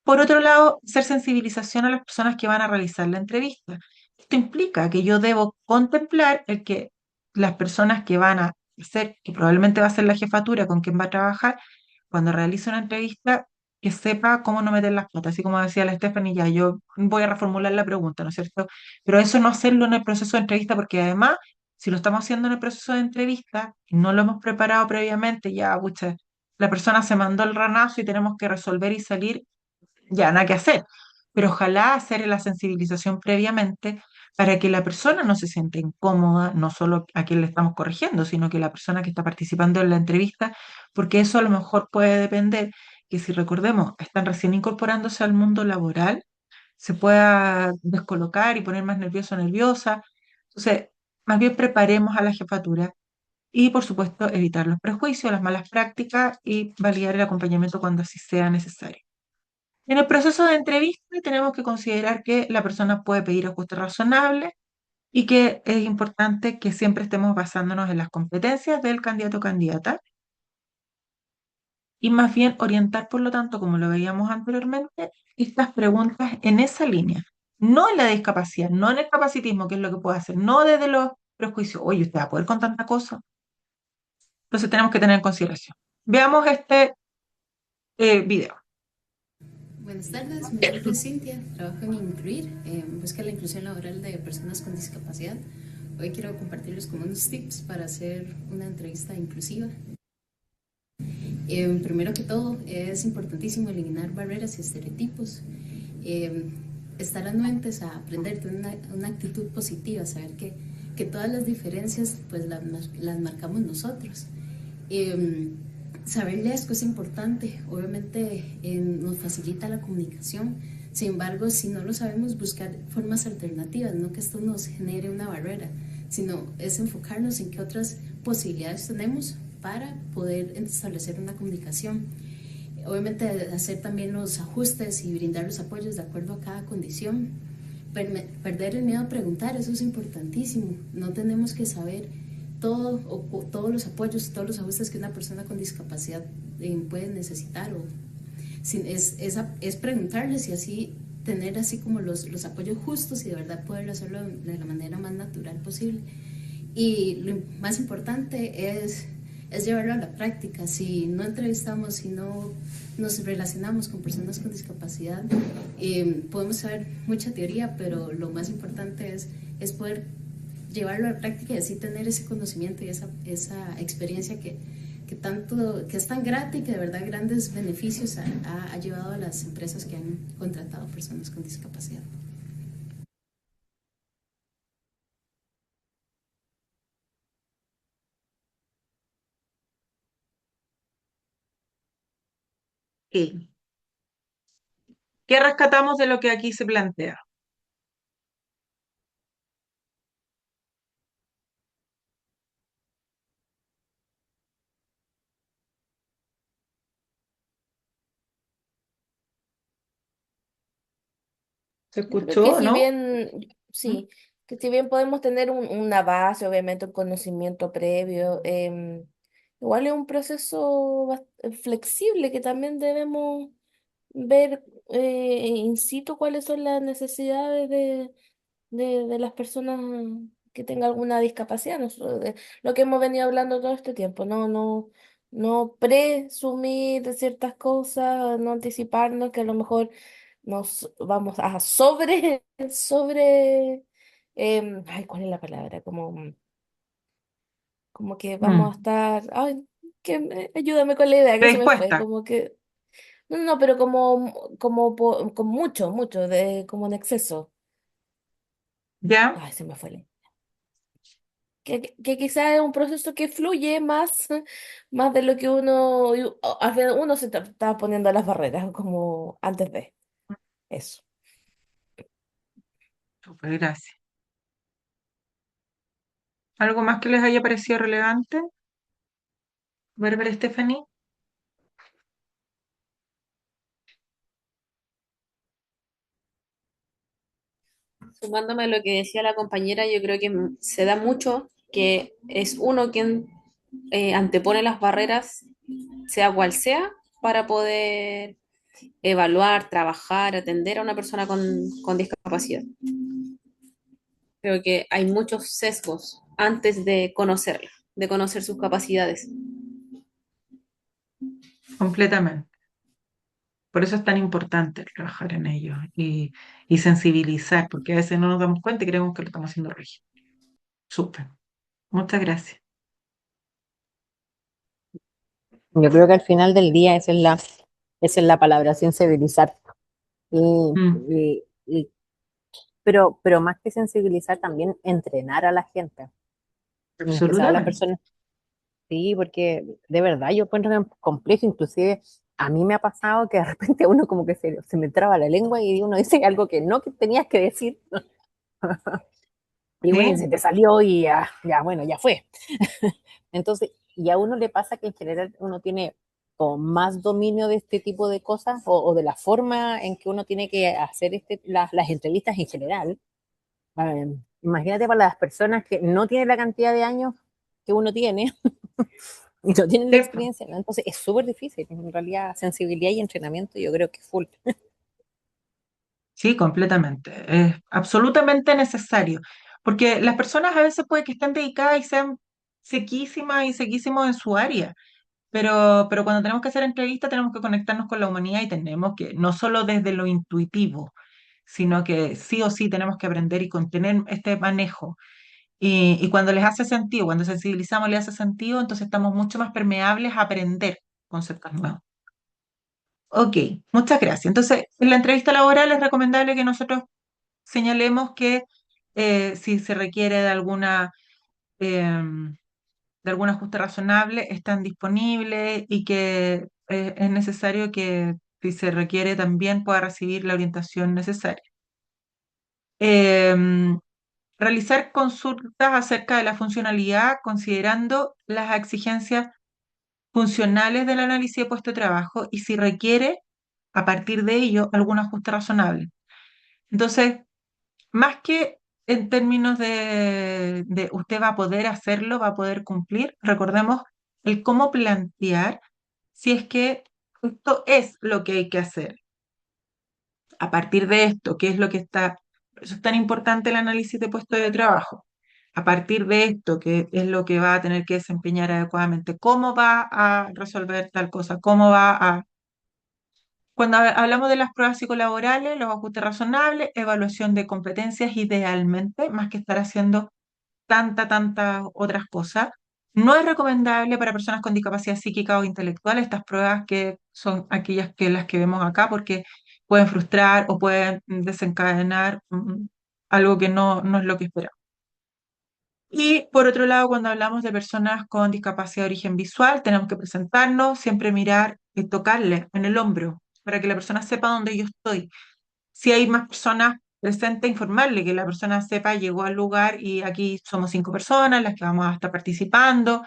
Por otro lado, hacer sensibilización a las personas que van a realizar la entrevista. Esto implica que yo debo contemplar el que las personas que van a hacer, que probablemente va a ser la jefatura con quien va a trabajar, cuando realice una entrevista, que sepa cómo no meter las patas. Así como decía la Stephanie, ya yo voy a reformular la pregunta, ¿no es cierto? Pero eso no hacerlo en el proceso de entrevista, porque además Si lo estamos haciendo en el proceso de entrevista y no lo hemos preparado previamente, ya, pucha, la persona se mandó el ranazo y tenemos que resolver y salir, ya nada que hacer. Pero ojalá hacer la sensibilización previamente para que la persona no se sienta incómoda, no solo a quien le estamos corrigiendo, sino que la persona que está participando en la entrevista, porque eso a lo mejor puede depender que si recordemos, están recién incorporándose al mundo laboral, se pueda descolocar y poner más nervioso o nerviosa. Entonces, más bien preparemos a la jefatura y, por supuesto, evitar los prejuicios, las malas prácticas y validar el acompañamiento cuando así sea necesario. En el proceso de entrevista tenemos que considerar que la persona puede pedir ajustes razonables y que es importante que siempre estemos basándonos en las competencias del candidato o candidata y más bien orientar, por lo tanto, como lo veíamos anteriormente, estas preguntas en esa línea, no en la discapacidad, no en el capacitismo, que es lo que puede hacer, no desde los prejuicios, oye, usted va a poder con tanta cosa. Entonces tenemos que tener en consideración. Veamos este video. Buenas tardes, mi nombre es Cintia, trabajo en Incluir, busca la inclusión laboral de personas con discapacidad. Hoy quiero compartirles como unos tips para hacer una entrevista inclusiva. Primero que todo, es importantísimo eliminar barreras y estereotipos. Estar anuentes a aprender, tener una actitud positiva, saber que todas las diferencias pues las marcamos nosotros. Saber lesco es importante, obviamente nos facilita la comunicación, sin embargo, si no lo sabemos, buscar formas alternativas, no que esto nos genere una barrera, sino es enfocarnos en qué otras posibilidades tenemos para poder establecer una comunicación. Obviamente hacer también los ajustes y brindar los apoyos de acuerdo a cada condición. Perder el miedo a preguntar, eso es importantísimo. No tenemos que saber todo o todos los apoyos, todos los ajustes que una persona con discapacidad puede necesitar. Es preguntarles y así tener así como los apoyos justos y de verdad poder hacerlo de la manera más natural posible. Y lo más importante es llevarlo a la práctica. Si no entrevistamos, si no nos relacionamos con personas con discapacidad, podemos saber mucha teoría, pero lo más importante es poder llevarlo a la práctica y así tener ese conocimiento y esa experiencia que es tan grata y que de verdad grandes beneficios ha llevado a las empresas que han contratado personas con discapacidad. Ok. ¿Qué rescatamos de lo que aquí se plantea? ¿Se Yo creo que escuchó, si no? bien, ¿Mm? sí, que si bien podemos tener una base, obviamente un conocimiento previo, igual es un proceso flexible que también debemos ver in situ cuáles son las necesidades de las personas que tengan alguna discapacidad. Lo que hemos venido hablando todo este tiempo, no presumir de ciertas cosas, no anticiparnos que a lo mejor nos vamos a ay, ¿cuál es la palabra? Como que vamos a Mm. estar, ay, ayúdame con la idea que se me fue, Predispuesta, como que, no, pero como mucho, como en exceso. ¿ya? Ay, se me fue. Que quizás es un proceso que fluye más, más de lo que al final uno se está poniendo las barreras como antes de eso. Súper, gracias. ¿Algo más que les haya parecido relevante? Bárbara Stephanie. Sumándome a lo que decía la compañera, yo creo que se da mucho que es uno quien antepone las barreras, sea cual sea, para poder evaluar, trabajar, atender a una persona con discapacidad. Creo que hay muchos sesgos antes de conocerla, de conocer sus capacidades. Completamente. Por eso es tan importante trabajar en ello y sensibilizar, porque a veces no nos damos cuenta y creemos que lo estamos haciendo rígido. Súper. Muchas gracias. Yo creo que al final del día esa es la palabra, sensibilizar. Y, Mm, pero más que sensibilizar, también entrenar a la gente, en especial a las absolutamente. personas. Sí, porque de verdad yo encuentro que es complejo, inclusive a mí me ha pasado que de repente uno como que se me traba la lengua y uno dice algo que no que tenías que decir, y bueno, y se Sí, te salió y ya, ya bueno, ya fue. Entonces, y a uno le pasa que en general uno tiene como más dominio de este tipo de cosas o de la forma en que uno tiene que hacer las entrevistas en general. Imagínate para las personas que no tienen la cantidad de años que uno tiene y no tienen la sí, experiencia, ¿no? Entonces es súper difícil. En realidad, sensibilidad y entrenamiento yo creo que es full. sí, completamente. Es absolutamente necesario. Porque las personas a veces puede que estén dedicadas y sean sequísimas y sequísimos en su área. Pero cuando tenemos que hacer entrevistas tenemos que conectarnos con la humanidad y tenemos que, no solo desde lo intuitivo, sino que sí o sí tenemos que aprender y contener este manejo. Y cuando les hace sentido, cuando sensibilizamos les hace sentido, entonces estamos mucho más permeables a aprender conceptos nuevos. Ok, muchas gracias. Entonces, en la entrevista laboral es recomendable que nosotros señalemos que si se requiere de algún ajuste razonable, están disponibles y que es necesario que si se requiere también pueda recibir la orientación necesaria. Em, Realizar consultas acerca de la funcionalidad considerando las exigencias funcionales del análisis de puesto de trabajo y si requiere, a partir de ello, algún ajuste razonable. Entonces, más que en términos de usted va a poder hacerlo, va a poder cumplir, recordemos el cómo plantear si es que esto es lo que hay que hacer. A partir de esto, ¿qué es lo que está? Por eso es tan importante el análisis de puesto de trabajo. A partir de esto, ¿qué es lo que va a tener que desempeñar adecuadamente? ¿Cómo va a resolver tal cosa? ¿Cómo va a cuando hablamos de las pruebas psicolaborales, los ajustes razonables, evaluación de competencias idealmente, más que estar haciendo tantas otras cosas. No es recomendable para personas con discapacidad psíquica o intelectual estas pruebas que son aquellas que las que vemos acá porque pueden frustrar o pueden desencadenar algo que no es lo que esperamos. Y por otro lado, cuando hablamos de personas con discapacidad de origen visual, tenemos que presentarnos, siempre mirar y tocarle en el hombro para que la persona sepa dónde yo estoy. Si hay más personas presentes, informarle que la persona sepa, llegó al lugar y aquí somos 5 personas las que vamos a estar participando.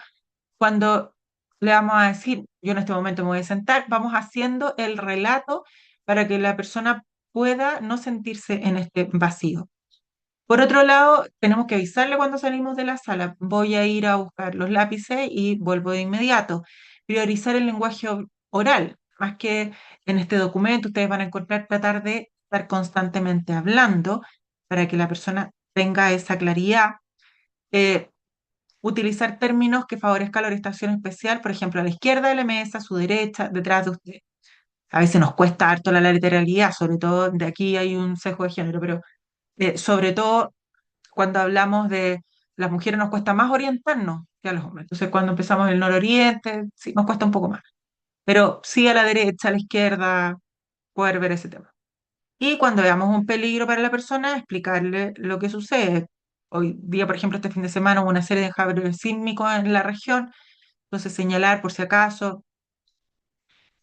Cuando le vamos a decir, yo en este momento me voy a sentar, vamos haciendo el relato para que la persona pueda no sentirse en este vacío. Por otro lado, tenemos que avisarle cuando salimos de la sala. Voy a ir a buscar los lápices y vuelvo de inmediato. Priorizar el lenguaje oral, más que en este documento ustedes van a encontrar tratar de estar constantemente hablando para que la persona tenga esa claridad. Eh, Utilizar términos que favorezcan la orientación especial, por ejemplo, a la izquierda de la mesa, a su derecha, detrás de usted. A veces nos cuesta harto la lateralidad, sobre todo de aquí hay un sesgo de género, pero sobre todo cuando hablamos de las mujeres nos cuesta más orientarnos que a los hombres. Entonces, cuando empezamos en el nororiente, sí, nos cuesta un poco más. Pero sí a la derecha, a la izquierda, poder ver ese tema. Y cuando veamos un peligro para la persona, explicarle lo que sucede. Hoy día, por ejemplo, este fin de semana hubo una serie de javier sísmicos en la región, entonces señalar por si acaso,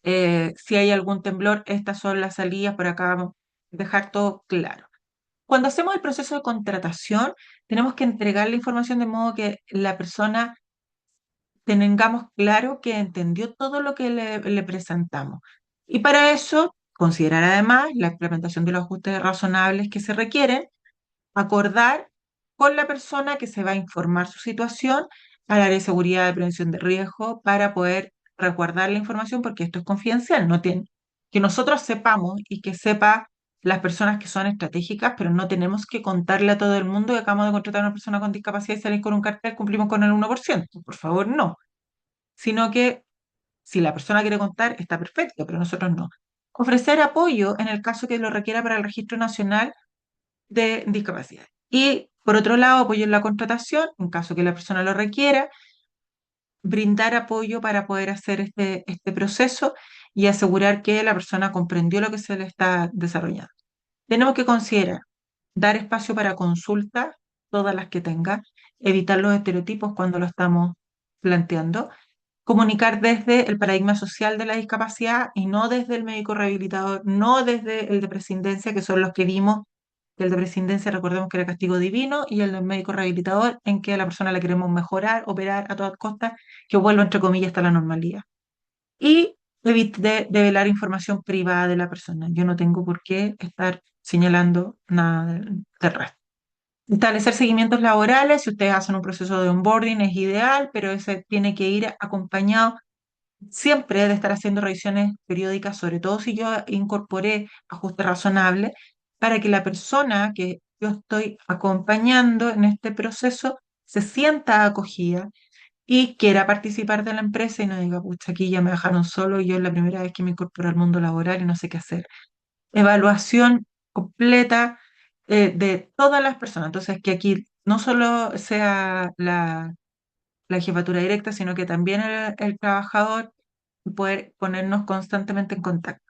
si hay algún temblor, estas son las salidas, por acá dejar todo claro. Cuando hacemos el proceso de contratación, tenemos que entregar la información de modo que la persona tengamos claro que entendió todo lo que le presentamos. Y para eso, considerar además la implementación de los ajustes razonables que se requieren, acordar con la persona que se va a informar su situación al área de seguridad de prevención de riesgo para poder resguardar la información porque esto es confidencial, no tiene, que nosotros sepamos y que sepa las personas que son estratégicas, pero no tenemos que contarle a todo el mundo que acabamos de contratar a una persona con discapacidad y salir con un cartel, cumplimos con el 1%. Por favor, no. Sino que si la persona quiere contar, está perfecto, pero nosotros no. Ofrecer apoyo en el caso que lo requiera para el Registro Nacional de Discapacidad. Y por otro lado, apoyo en la contratación, en caso que la persona lo requiera, brindar apoyo para poder hacer este proceso y asegurar que la persona comprendió lo que se le está desarrollando. Tenemos que considerar dar espacio para consultas, todas las que tenga, evitar los estereotipos cuando lo estamos planteando, comunicar desde el paradigma social de la discapacidad y no desde el médico rehabilitador, no desde el de prescindencia, que son los que vimos, que el de prescindencia recordemos que era castigo divino, y el del médico rehabilitador en que a la persona la queremos mejorar, operar a todas costas, que vuelva entre comillas hasta la normalidad. Y develar información privada de la persona. Yo no tengo por qué estar señalando nada del resto. Establecer seguimientos laborales, si ustedes hacen un proceso de onboarding es ideal, pero ese tiene que ir acompañado siempre de estar haciendo revisiones periódicas, sobre todo si yo incorporé ajustes razonables, para que la persona que yo estoy acompañando en este proceso se sienta acogida y quiera participar de la empresa y no diga, pucha, aquí ya me dejaron solo y yo es la primera vez que me incorporo al mundo laboral y no sé qué hacer. Evaluación completa de todas las personas. Entonces, que aquí no solo sea la jefatura directa, sino que también el trabajador, poder ponernos constantemente en contacto.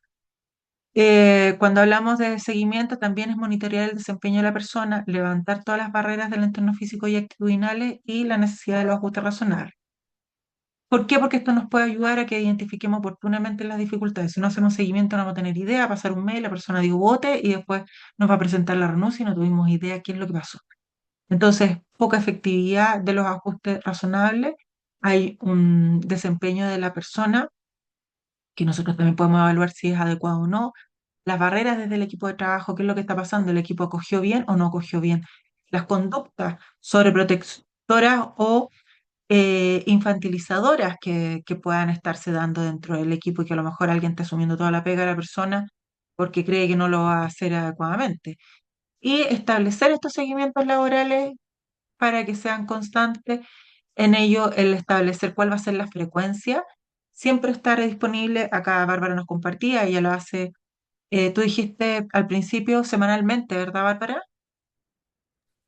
Cuando hablamos de seguimiento, también es monitorear el desempeño de la persona, levantar todas las barreras del entorno físico y actitudinales y la necesidad de los ajustes razonables. ¿Por qué? Porque esto nos puede ayudar a que identifiquemos oportunamente las dificultades. Si no hacemos seguimiento, no vamos a tener idea, pasar un mail, la persona dio bote y después nos va a presentar la renuncia y no tuvimos idea qué es lo que pasó. Entonces, poca efectividad de los ajustes razonables, hay un desempeño de la persona que nosotros también podemos evaluar si es adecuado o no, las barreras desde el equipo de trabajo, qué es lo que está pasando, el equipo acogió bien o no acogió bien, las conductas sobreprotectoras o infantilizadoras que puedan estarse dando dentro del equipo y que a lo mejor alguien está asumiendo toda la pega de la persona porque cree que no lo va a hacer adecuadamente. Y establecer estos seguimientos laborales para que sean constantes, en ello el establecer cuál va a ser la frecuencia, siempre estar disponible, acá Bárbara nos compartía, ella lo hace, tú dijiste al principio semanalmente, ¿verdad, Bárbara?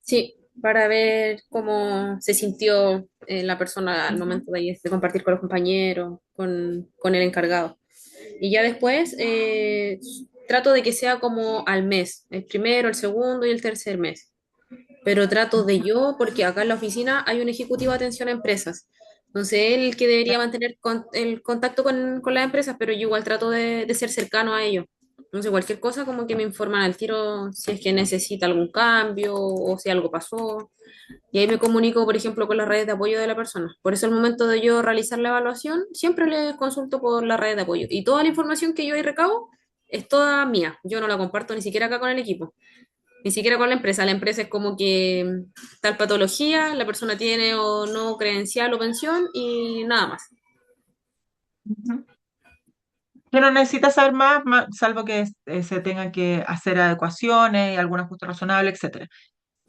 Sí, para ver cómo se sintió la persona al Ujú. momento de compartir con los compañeros, con el encargado. Y ya después trato de que sea como al mes, el primero, el segundo y el tercer mes. Pero trato de yo, porque acá en la oficina hay un ejecutivo de atención a empresas. Entonces, él el que debería mantener el contacto con las empresas, pero yo igual trato de ser cercano a ellos. Entonces, cualquier cosa como que me informan al tiro si es que necesita algún cambio o si algo pasó. Y ahí me comunico, por ejemplo, con las redes de apoyo de la persona. Por eso, al momento de yo realizar la evaluación, siempre le consulto por las redes de apoyo. Y toda la información que yo ahí recabo es toda mía. Yo no la comparto ni siquiera acá con el equipo, ni siquiera con la empresa. La empresa es como que tal patología, la persona tiene o no credencial o pensión y nada más. Ujú. Que no necesita saber más, salvo que se tengan que hacer adecuaciones y algún ajuste razonable, etcétera.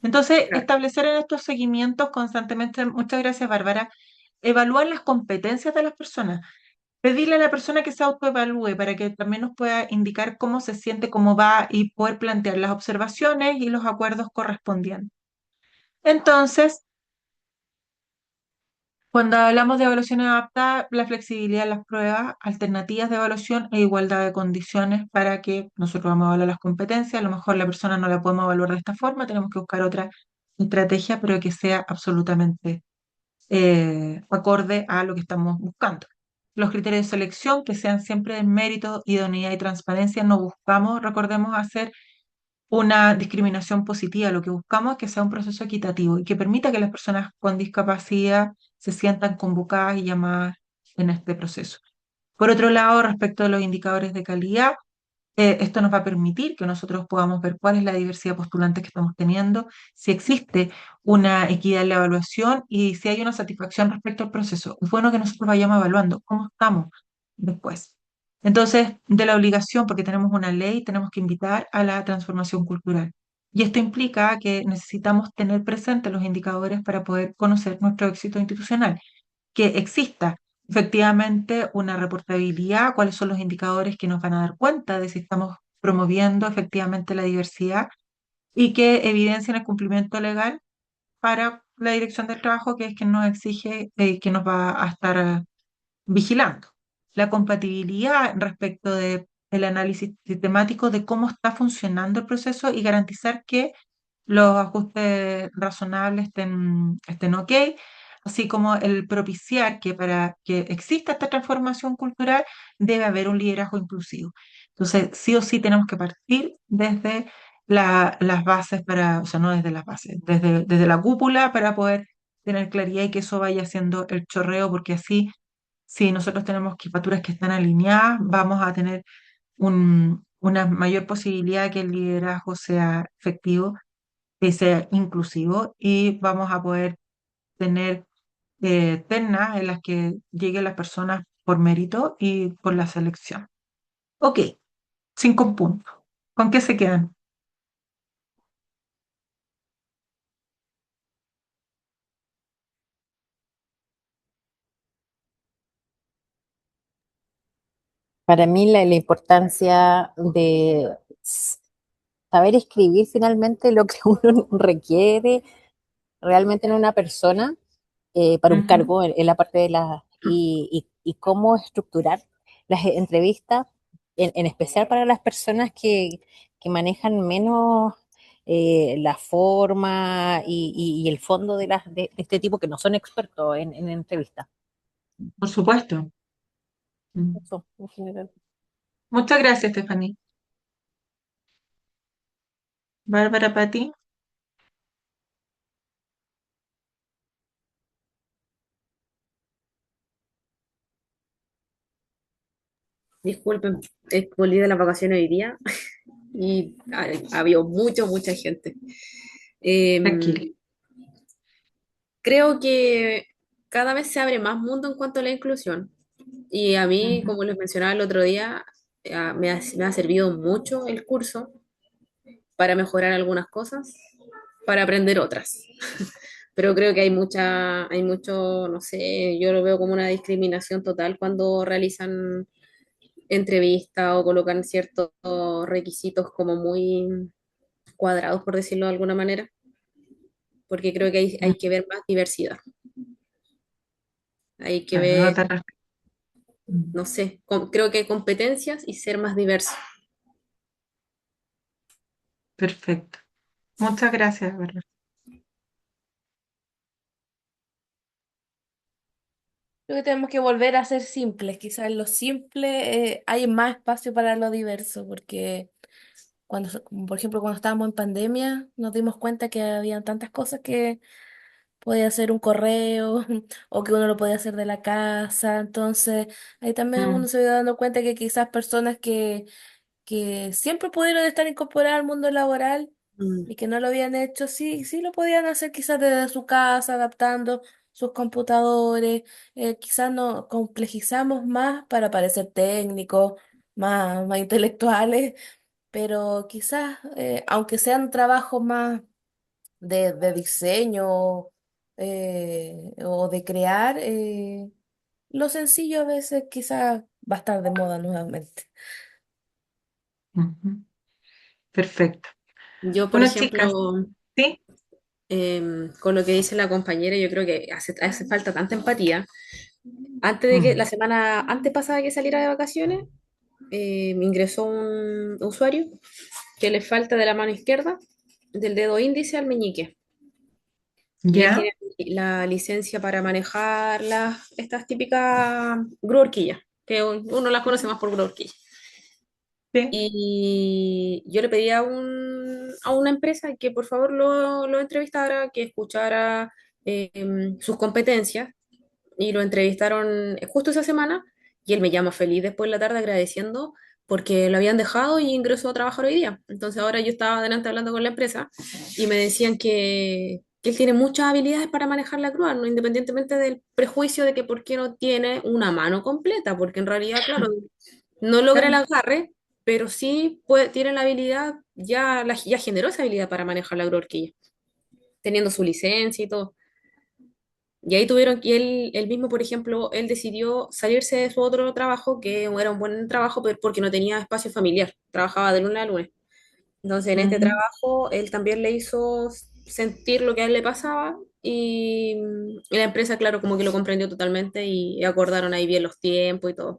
Entonces, Claro. establecer en estos seguimientos constantemente, muchas gracias, Bárbara, evaluar las competencias de las personas. Pedirle a la persona que se autoevalúe para que también nos pueda indicar cómo se siente, cómo va y poder plantear las observaciones y los acuerdos correspondientes. Entonces, cuando hablamos de evaluaciones adaptadas, la flexibilidad en las pruebas, alternativas de evaluación e igualdad de condiciones para que nosotros vamos a evaluar las competencias. A lo mejor la persona no la podemos evaluar de esta forma, tenemos que buscar otra estrategia, pero que sea absolutamente acorde a lo que estamos buscando. Los criterios de selección que sean siempre de mérito, idoneidad y transparencia. No buscamos, recordemos, hacer una discriminación positiva. Lo que buscamos es que sea un proceso equitativo y que permita que las personas con discapacidad se sientan convocadas y llamadas en este proceso. Por otro lado, respecto a los indicadores de calidad, esto nos va a permitir que nosotros podamos ver cuál es la diversidad de postulantes que estamos teniendo, si existe una equidad en la evaluación y si hay una satisfacción respecto al proceso. Es bueno que nosotros vayamos evaluando cómo estamos después. Entonces, de la obligación, porque tenemos una ley, tenemos que invitar a la transformación cultural. Y esto implica que necesitamos tener presentes los indicadores para poder conocer nuestro éxito institucional, que exista efectivamente una reportabilidad, cuáles son los indicadores que nos van a dar cuenta de si estamos promoviendo efectivamente la diversidad y que evidencien el cumplimiento legal para la Dirección del Trabajo, que es quien nos exige, que nos va a estar vigilando. La compatibilidad respecto del análisis sistemático de cómo está funcionando el proceso y garantizar que los ajustes razonables estén ok, así como el propiciar que para que exista esta transformación cultural debe haber un liderazgo inclusivo. Entonces, sí o sí tenemos que partir desde las bases para, o sea, no desde las bases, desde la cúpula para poder tener claridad y que eso vaya siendo el chorreo, porque así, si nosotros tenemos jefaturas que están alineadas, vamos a tener una mayor posibilidad de que el liderazgo sea efectivo y sea inclusivo y vamos a poder tener ternas en las que lleguen las personas por mérito y por la selección. Ok, 5 puntos. ¿Con qué se quedan? Para mí la importancia de saber escribir finalmente lo que uno requiere realmente en una persona para un Ujú. cargo en la parte de la y cómo estructurar las entrevistas, en especial para las personas que manejan menos la forma y el fondo de este tipo que no son expertos en entrevistas. Por supuesto. Mm. Eso, en general. Muchas gracias, Stephanie. Bárbara, para ti. Disculpen, volví de las vacaciones hoy día y había mucha gente. Tranquila. Creo que cada vez se abre más mundo en cuanto a la inclusión. Y a mí, Ujú. como les mencionaba el otro día, me ha servido mucho el curso para mejorar algunas cosas, para aprender otras. Pero creo que hay mucho, no sé, yo lo veo como una discriminación total cuando realizan entrevistas o colocan ciertos requisitos como muy cuadrados, por decirlo de alguna manera, porque creo que Mm. hay que ver más diversidad. Hay que Claro, no ver, te Mm. no sé, creo que competencias y ser más diverso. Perfecto. Muchas gracias, Bárbara. Creo que tenemos que volver a ser simples. Quizás en lo simple hay más espacio para lo diverso, porque como por ejemplo, cuando estábamos en pandemia, nos dimos cuenta que había tantas cosas que podía hacer un correo o que uno lo podía hacer de la casa. Entonces, ahí también Mm. uno se iba dando cuenta que quizás personas que siempre pudieron estar incorporadas al mundo laboral Mm. y que no lo habían hecho, sí, sí lo podían hacer quizás desde su casa, adaptando sus computadores. Quizás nos complejizamos más para parecer técnicos, más intelectuales, pero quizás, aunque sean trabajos más de diseño o de crear, lo sencillo a veces quizás va a estar de moda nuevamente. Ujú. Perfecto. Yo, por Bueno, chicas, ejemplo, ¿sí? con lo que dice la compañera, yo creo que hace falta tanta empatía. Antes de que la Mm. semana antes pasada que saliera de vacaciones, me ingresó un usuario que le falta de la mano izquierda, del dedo índice al meñique. Y él ¿Ya? tiene la licencia para manejar estas típicas grúa horquillas, que uno las conoce más por grúa horquilla. Sí. Y yo le pedí a una empresa que por favor lo entrevistara, que escuchara sus competencias, y lo entrevistaron justo esa semana, y él me llama feliz después de la tarde agradeciendo porque lo habían dejado y ingresó a trabajar hoy día. Entonces ahora yo estaba adelante hablando con la empresa y me decían que él tiene muchas habilidades para manejar la grúa, ¿no? Independientemente del prejuicio de que por qué no tiene una mano completa, porque en realidad, claro, no logra el Claro. agarre, pero sí tiene la habilidad, ya generó esa habilidad para manejar la grúa horquilla, teniendo su licencia y todo. Y ahí tuvieron, y él mismo, por ejemplo, él decidió salirse de su otro trabajo, que era un buen trabajo, pero porque no tenía espacio familiar, trabajaba de lunes a lunes. Entonces, en este Ujú. trabajo, él también le hizo sentir lo que a él le pasaba y la empresa, claro, como que lo comprendió totalmente y acordaron ahí bien los tiempos y todo. Mm,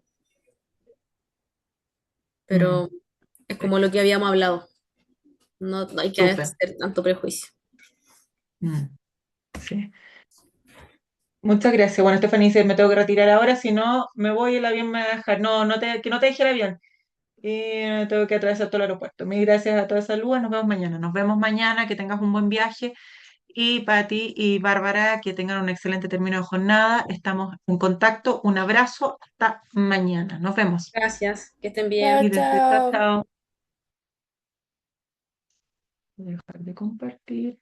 Pero es sí, como lo que habíamos hablado, no hay que súper. hacer tanto prejuicio. Mm, sí. Muchas gracias. Bueno, Stephanie dice, me tengo que retirar ahora, si no me voy, el avión me va a dejar. No, que no te deje el avión. Y tengo que atravesar todo el aeropuerto. Mil gracias a todas, saludos, nos vemos mañana. Nos vemos mañana, que tengas un buen viaje. Y Pati y Bárbara, que tengan un excelente término de jornada. Estamos en contacto. Un abrazo. Hasta mañana. Nos vemos. Gracias, que estén bien. Chao, Cuídense. Chao, chao. chao. Voy a dejar de compartir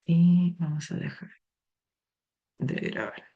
y vamos a dejar de grabar.